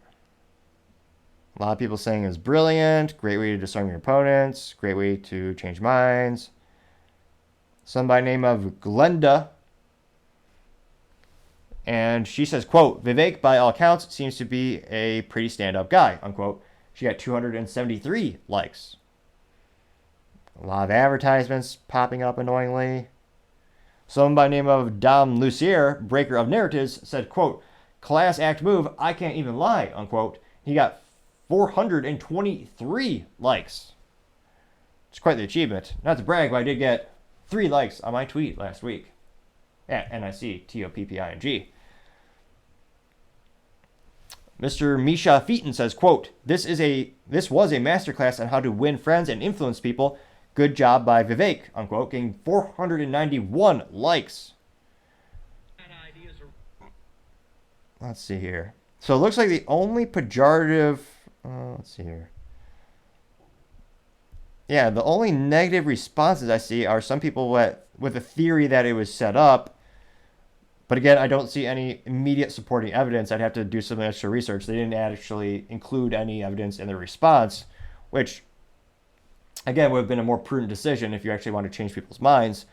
A lot of people saying it was brilliant, great way to disarm your opponents, great way to change minds. Some by name of Glenda. And she says, quote, Vivek, by all accounts, seems to be a pretty stand-up guy, unquote. She got 273 likes. A lot of advertisements popping up annoyingly. Someone by name of Dom Lucier, breaker of narratives, said, quote, class act move, I can't even lie, unquote. He got 423 likes. It's quite the achievement. Not to brag, but I did get 3 likes on my tweet last week. At NICTOPPING. Mr. Misha Featon says, quote, this was a masterclass on how to win friends and influence people. Good job by Vivek, unquote, getting 491 likes. Let's see here. So it looks like the only pejorative, let's see here. Yeah, the only negative responses I see are some people with a theory that it was set up. But again, I don't see any immediate supporting evidence. I'd have to do some extra research. They didn't actually include any evidence in the response, which, again, would have been a more prudent decision if you actually want to change people's minds.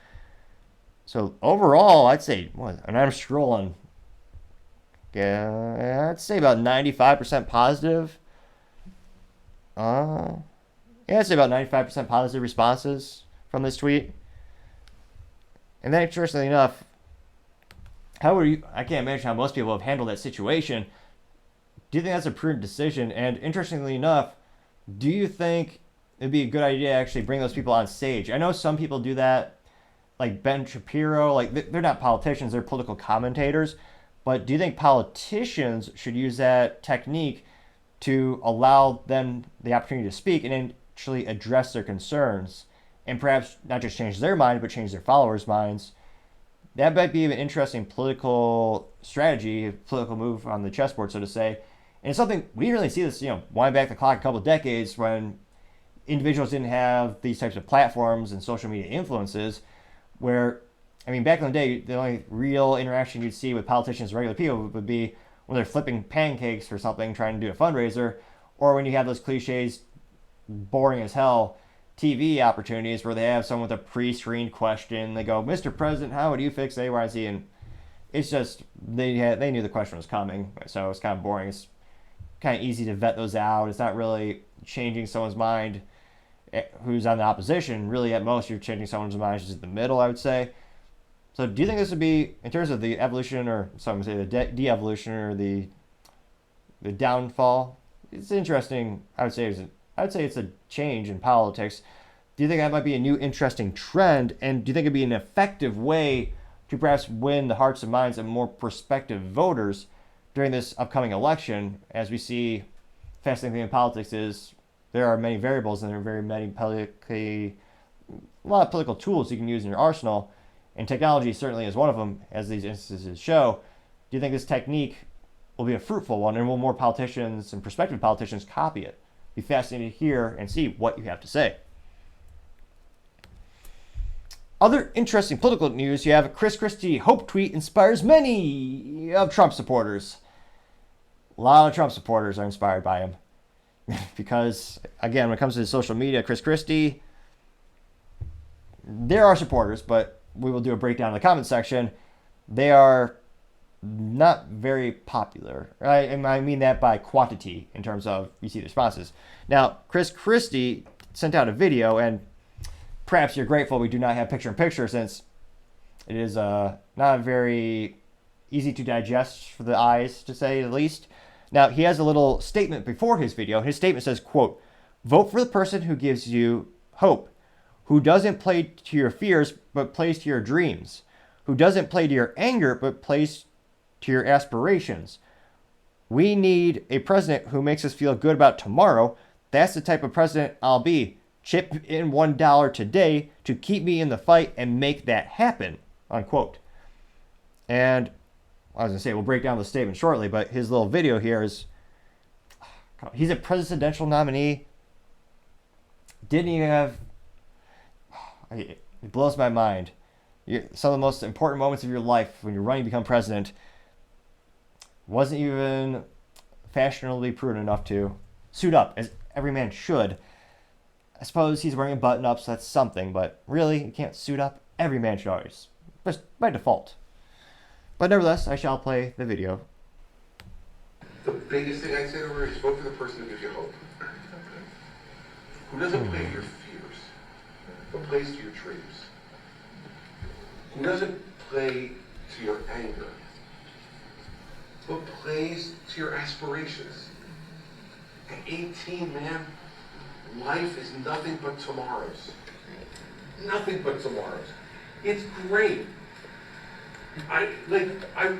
So overall, I'd say, and I'm scrolling, yeah, I'd say about 95% positive. Yeah, I'd say about 95% positive responses from this tweet. And then, interestingly enough, I can't imagine how most people have handled that situation. Do you think that's a prudent decision? And interestingly enough, do you think it'd be a good idea to actually bring those people on stage? I know some people do that, like Ben Shapiro. Like, they're not politicians, they're political commentators. But do you think politicians should use that technique to allow them the opportunity to speak and actually address their concerns? And perhaps not just change their mind, but change their followers' minds. That might be an interesting political strategy, political move on the chessboard, so to say. And it's something, we didn't really see this, wind back the clock a couple of decades when individuals didn't have these types of platforms and social media influences where, back in the day, the only real interaction you'd see with politicians and regular people would be when they're flipping pancakes or something, trying to do a fundraiser, or when you have those cliches, boring as hell, TV opportunities where they have someone with a pre-screened question. They go, Mr. President, how would you fix A, Y, Z? And it's just, they knew the question was coming, so it's kind of boring. It's kind of easy to vet those out. It's not really changing someone's mind who's on the opposition. Really, at most, you're changing someone's mind just in the middle, I would say. So do you think this would be, in terms of the evolution, or some would say the de-evolution, or the downfall? It's interesting, I would say it's a change in politics. Do you think that might be a new interesting trend? And do you think it'd be an effective way to perhaps win the hearts and minds of more prospective voters during this upcoming election? As we see, fascinating thing in politics is there are many variables and there are very many a lot of political tools you can use in your arsenal. And technology certainly is one of them, as these instances show. Do you think this technique will be a fruitful one, and will more politicians and prospective politicians copy it? Be fascinated to hear and see what you have to say. Other interesting political news, you have Christie Hope tweet inspires many of Trump supporters. A lot of Trump supporters are inspired by him. Because, again, when it comes to social media, Christie, there are supporters, but we will do a breakdown in the comment section. They are not very popular. I mean that by quantity in terms of you see the responses. Now, Christie sent out a video, and perhaps you're grateful we do not have picture-in-picture since it is not very easy to digest for the eyes, to say the least. Now, he has a little statement before his video. His statement says, quote, vote for the person who gives you hope, who doesn't play to your fears but plays to your dreams, who doesn't play to your anger but plays to your aspirations. We need a president who makes us feel good about tomorrow. That's the type of president I'll be. Chip in $1 today to keep me in the fight and make that happen, unquote. And I was going to say, we'll break down the statement shortly, but his little video here is, he's a presidential nominee. Didn't even have, it blows my mind. Some of the most important moments of your life when you're running to become president, wasn't even fashionably prudent enough to suit up, as every man should. I suppose he's wearing a button-up, so that's something, but really, you can't suit up. Every man should always, just by default. But nevertheless, I shall play the video. The biggest thing I'd say to her is vote for the person who gives you hope. Who doesn't play to your fears, but plays to your dreams. Who doesn't play to your anger, but plays to your aspirations. At 18, man, life is nothing but tomorrows. Nothing but tomorrows. It's great. I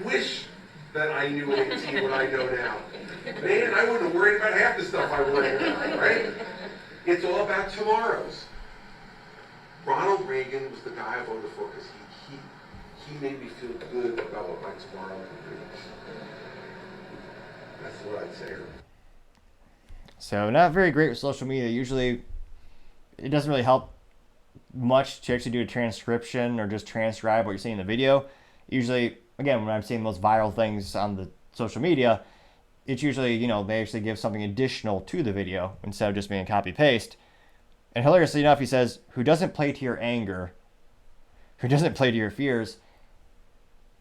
wish that I knew at 18 what I know now. Man, I wouldn't have worried about half the stuff I worry about, right? It's all about tomorrows. Ronald Reagan was the guy I voted for because he made me feel good about what my tomorrow could be. That's what I'd say. So not very great with social media. Usually it doesn't really help much to actually do a transcription or just transcribe what you're seeing in the video. Usually, again, when I'm seeing the most viral things on the social media, it's usually, they actually give something additional to the video instead of just being a copy-paste. And hilariously enough, he says, who doesn't play to your anger, who doesn't play to your fears.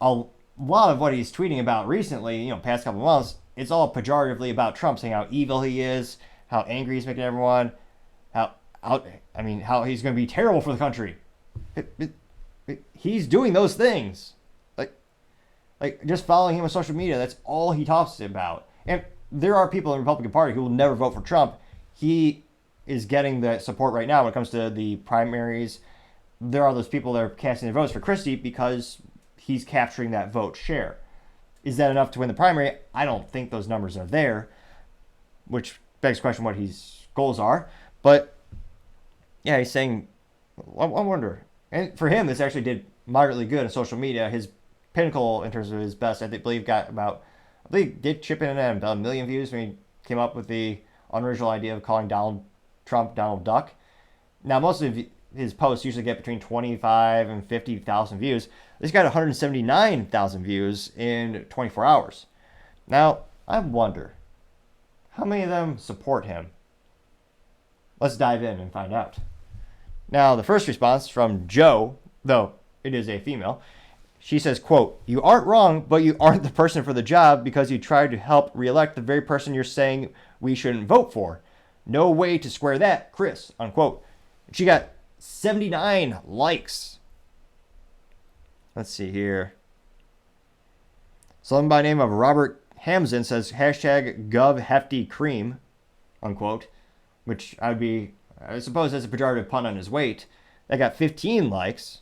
A lot of what he's tweeting about recently, past couple of months, it's all pejoratively about Trump, saying how evil he is, how angry he's making everyone, how he's going to be terrible for the country. He's doing those things. Like just following him on social media, that's all he talks about. And there are people in the Republican Party who will never vote for Trump. He is getting the support right now when it comes to the primaries. There are those people that are casting their votes for Christie because he's capturing that vote share. Is that enough to win the primary? I don't think those numbers are there, which begs the question what his goals are. But yeah, he's saying, I wonder. And for him, this actually did moderately good on social media. His pinnacle in terms of his best, I believe did chip in at about 1 million views when he came up with the unoriginal idea of calling Donald Trump Donald Duck. Now, most of his posts usually get between 25 and 50,000 views. This got 179,000 views in 24 hours. Now, I wonder, how many of them support him? Let's dive in and find out. Now, the first response from Joe, though it is a female, she says, quote, "You aren't wrong, but you aren't the person for the job because you tried to help reelect the very person you're saying we shouldn't vote for. No way to square that, Chris," unquote. She got 79 likes. Let's see here. Someone by the name of Robert Hamzen says, hashtag #GovHeftyCream, unquote, which I suppose that's a pejorative pun on his weight. That got 15 likes.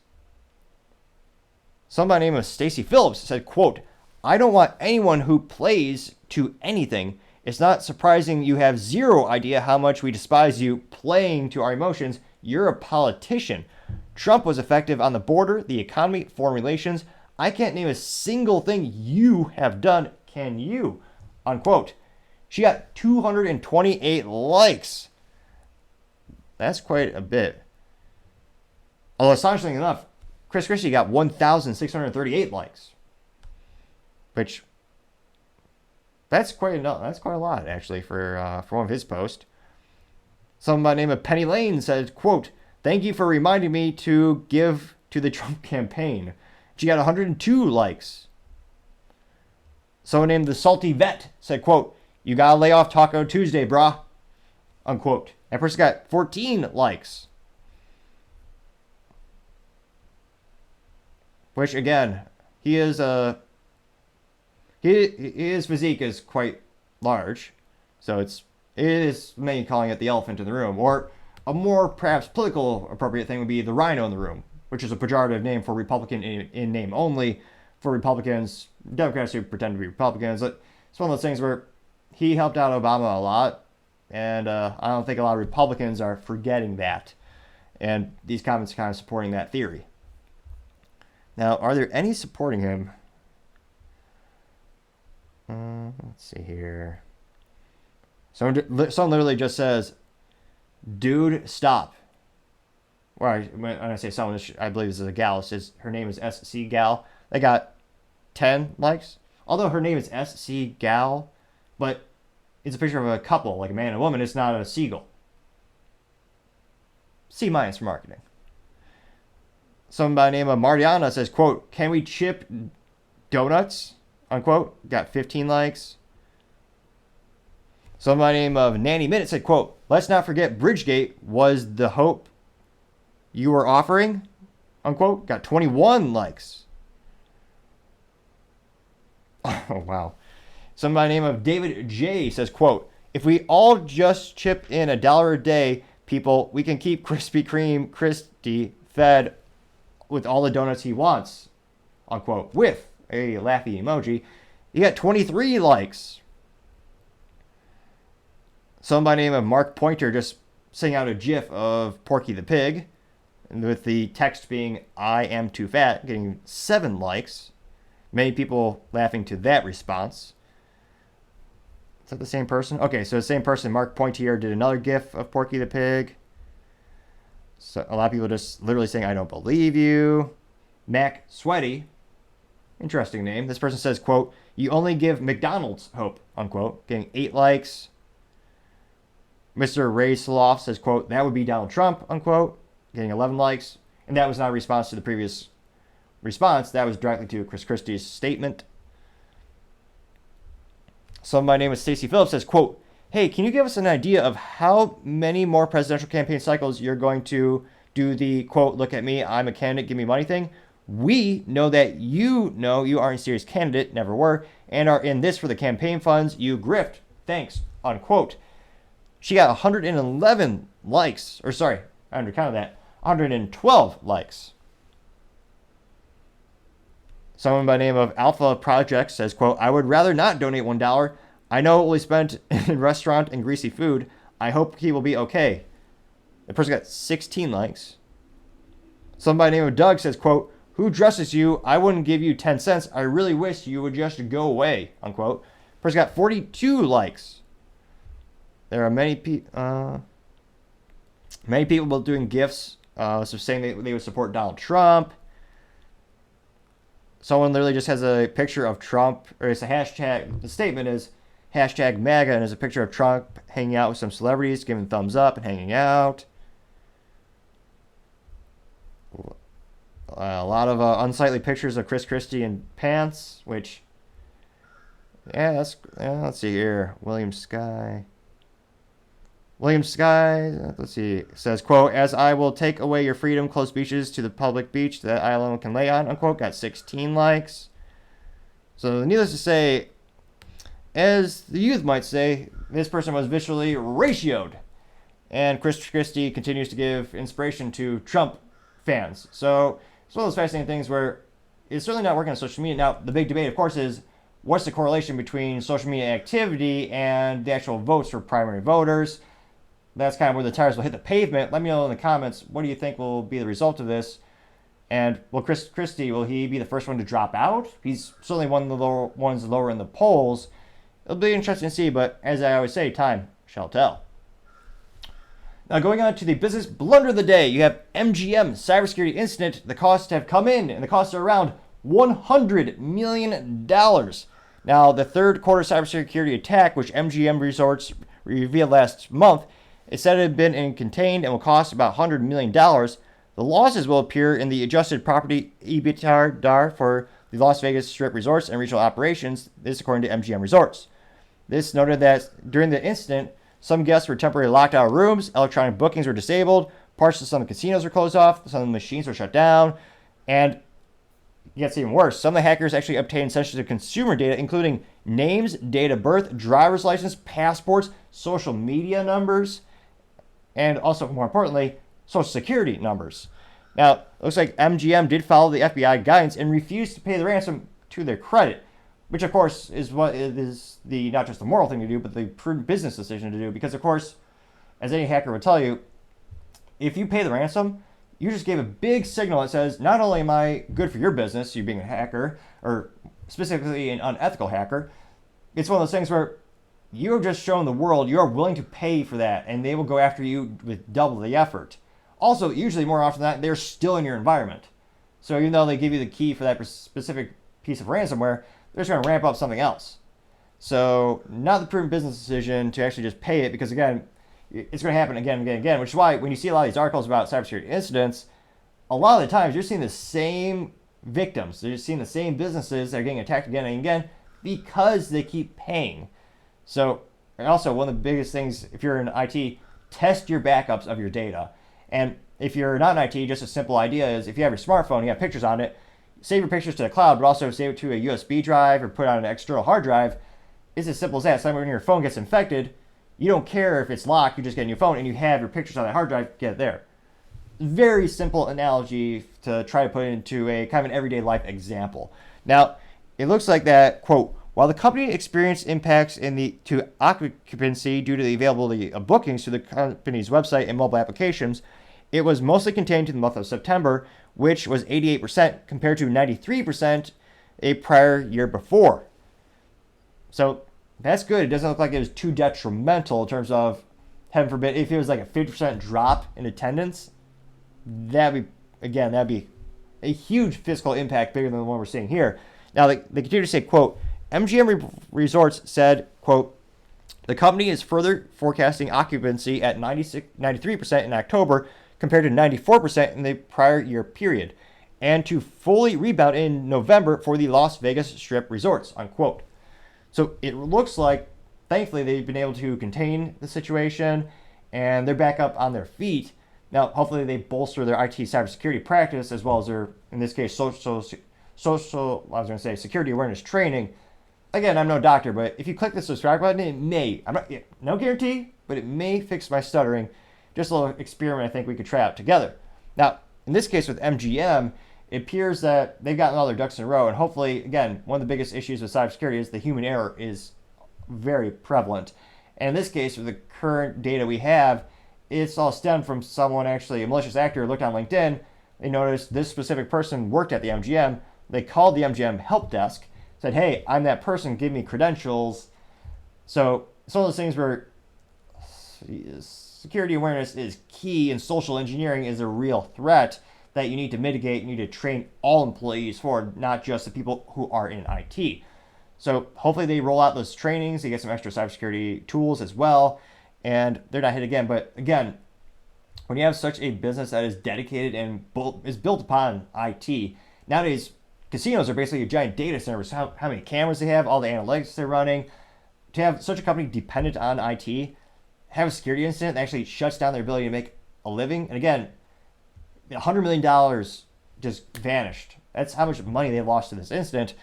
Someone by the name of Stacy Phillips said, quote, "I don't want anyone who plays to anything. It's not surprising you have zero idea how much we despise you playing to our emotions. You're a politician. Trump was effective on the border, the economy, foreign relations. I can't name a single thing you have done. Can you?" Unquote. She got 228 likes. That's quite a bit. Although astonishingly enough, Chris Christie got 1,638 likes, which that's quite a lot actually for one of his posts. Someone by the name of Penny Lane said, quote, "Thank you for reminding me to give to the Trump campaign." She got 102 likes. Someone named the Salty Vet said, quote, "You gotta lay off Taco Tuesday, brah," unquote. That person got 14 likes. Which again, his physique is quite large, so it is many calling it the elephant in the room, or a more perhaps political appropriate thing would be the rhino in the room, which is a pejorative name for Republican in name only for Republicans, Democrats who pretend to be Republicans. It's one of those things where he helped out Obama a lot, and I don't think a lot of Republicans are forgetting that, and these comments are kind of supporting that theory. Now, are there any supporting him? Let's see here. Someone literally just says, "Dude, stop." Well, when I say someone, I believe this is a gal. Her name is SC Gal. They got 10 likes. Although her name is SC Gal, but it's a picture of a couple, like a man and a woman. It's not a seagull. C- for marketing. Someone by the name of Mariana says, quote, "Can we chip donuts?" Unquote. Got 15 likes. Someone by the name of Nanny Minute said, quote, "Let's not forget Bridgegate was the hope you were offering." Unquote. Got 21 likes. Oh, wow. Someone by the name of David J says, quote, "If we all just chip in $1 a day, people, we can keep Krispy Kreme Christie fed with all the donuts he wants." Unquote. With a laughy emoji. He got 23 likes. Someone by the name of Mark Pointer just sent out a gif of Porky the Pig, with the text being, "I am too fat," getting 7 likes. Many people laughing to that response. Is that the same person? Okay, so the same person, Mark Pointier, did another gif of Porky the Pig. So a lot of people just literally saying, "I don't believe you." Mac Sweaty, interesting name. This person says, quote, "You only give McDonald's hope," unquote, getting 8 likes. Mr. Ray Sloff says, quote, "That would be Donald Trump," unquote, getting 11 likes. And that was not a response to the previous response. That was directly to Chris Christie's statement. Someone by the name of Stacey Phillips says, quote, "Hey, can you give us an idea of how many more presidential campaign cycles you're going to do the, quote, 'look at me, I'm a candidate, give me money' thing? We know that you know you aren't a serious candidate, never were, and are in this for the campaign funds. You grift. Thanks," unquote. She got 111 likes. Or sorry, I undercounted that. 112 likes. Someone by the name of Alpha Project says, quote, "I would rather not donate $1. I know it will be spent in restaurant and greasy food. I hope he will be okay." The person got 16 likes. Someone by the name of Doug says, quote, "Who dresses you? I wouldn't give you 10 cents. I really wish you would just go away," unquote. Person got 42 likes. There are many people doing GIFs, so saying they would support Donald Trump. Someone literally just has a picture of Trump, or it's a hashtag. The statement is hashtag MAGA, and there's a picture of Trump hanging out with some celebrities, giving thumbs up and hanging out. A lot of unsightly pictures of Chris Christie in pants, which, let's see here. William Sky, let's see, says, quote, "As I will take away your freedom, close beaches to the public beach that I alone can lay on," unquote, got 16 likes. So needless to say, as the youth might say, this person was visually ratioed. And Chris Christie continues to give inspiration to Trump fans. So it's one of those fascinating things where it's certainly not working on social media. Now, the big debate, of course, is what's the correlation between social media activity and the actual votes for primary voters? That's kind of where the tires will hit the pavement. Let me know in the comments, what do you think will be the result of this? And will Chris Christie, will he be the first one to drop out? He's certainly one of the ones lower in the polls. It'll be interesting to see, but as I always say, time shall tell. Now, going on to the business blunder of the day, you have MGM cybersecurity incident. The costs have come in, and the costs are around $100 million. Now, the third quarter cybersecurity attack, which MGM Resorts revealed last month, it said it had been contained and will cost about $100 million. The losses will appear in the adjusted property EBITDA for the Las Vegas Strip resorts and regional operations. This according to MGM Resorts. This noted that during the incident, some guests were temporarily locked out of rooms, electronic bookings were disabled, parts of some of the casinos were closed off, some of the machines were shut down, and it gets even worse. Some of the hackers actually obtained sensitive consumer data, including names, date of birth, driver's license, passports, social media numbers, and also, more importantly, social security numbers. Now, it looks like MGM did follow the FBI guidance and refused to pay the ransom to their credit, which, of course, is what is the not just the moral thing to do, but the prudent business decision to do. Because, of course, as any hacker would tell you, if you pay the ransom, you just gave a big signal that says, not only am I good for your business, you being a hacker, or specifically an unethical hacker, it's one of those things where you're just showing the world you're willing to pay for that, and they will go after you with double the effort. Also, usually more often than that, they're still in your environment. So even though they give you the key for that specific piece of ransomware, they're just going to ramp up something else. So not the prudent business decision to actually just pay it, because again, it's going to happen again and again and again, which is why when you see a lot of these articles about cybersecurity incidents, a lot of the times you're seeing the same victims. They're just seeing the same businesses that are getting attacked again and again because they keep paying. So, and also one of the biggest things, if you're in IT, test your backups of your data. And if you're not in IT, just a simple idea is if you have your smartphone, you have pictures on it, save your pictures to the cloud, but also save it to a USB drive or put it on an external hard drive. It's as simple as that. So when your phone gets infected, you don't care if it's locked, you just get a new phone and you have your pictures on that hard drive, get it there. Very simple analogy to try to put into a kind of an everyday life example. Now, it looks like that, quote, while the company experienced impacts to occupancy due to the availability of bookings to the company's website and mobile applications, it was mostly contained to the month of September, which was 88% compared to 93% a prior year before. So that's good. It doesn't look like it was too detrimental in terms of, heaven forbid, if it was like a 50% drop in attendance, that'd be a huge fiscal impact, bigger than the one we're seeing here. Now, they continue to say, quote, MGM Resorts said, quote, the company is further forecasting occupancy at 93% in October compared to 94% in the prior year period, and to fully rebound in November for the Las Vegas Strip resorts, unquote. So it looks like, thankfully, they've been able to contain the situation, and they're back up on their feet. Now, hopefully they bolster their IT cybersecurity practice as well as their, in this case, security awareness training. Again, I'm no doctor, but if you click the subscribe button, it may, no guarantee, but it may fix my stuttering. Just a little experiment I think we could try out together. Now, in this case with MGM, it appears that they've gotten all their ducks in a row, and hopefully, again, one of the biggest issues with cybersecurity is the human error is very prevalent. And in this case, with the current data we have, it's all stemmed from someone, actually, a malicious actor looked on LinkedIn. They noticed this specific person worked at the MGM. They called the MGM help desk, said, hey, I'm that person, give me credentials. So it's one of those things where security awareness is key, and social engineering is a real threat that you need to mitigate. You need to train all employees for, not just the people who are in IT. So hopefully they roll out those trainings, they get some extra cybersecurity tools as well, and they're not hit again. But again, when you have such a business that is dedicated and is built upon IT, nowadays casinos are basically a giant data center with how many cameras they have, all the analytics they're running. To have such a company dependent on IT, have a security incident that actually shuts down their ability to make a living. And again, $100 million just vanished. That's how much money they lost to this incident.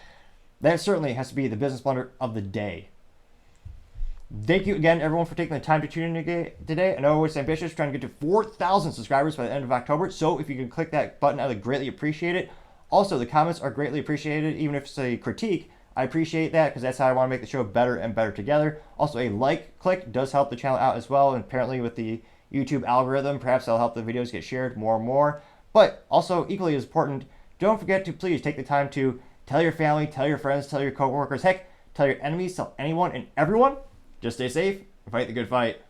That certainly has to be the business blunder of the day. Thank you again, everyone, for taking the time to tune in today. I know it's ambitious, trying to get to 4,000 subscribers by the end of October. So if you can click that button, I would greatly appreciate it. Also, the comments are greatly appreciated. Even if it's a critique, I appreciate that, because that's how I want to make the show better and better together. Also, a like click does help the channel out as well. And apparently with the YouTube algorithm, perhaps that'll help the videos get shared more and more. But also, equally as important, don't forget to please take the time to tell your family, tell your friends, tell your coworkers, heck, tell your enemies, tell anyone and everyone. Just stay safe and fight the good fight.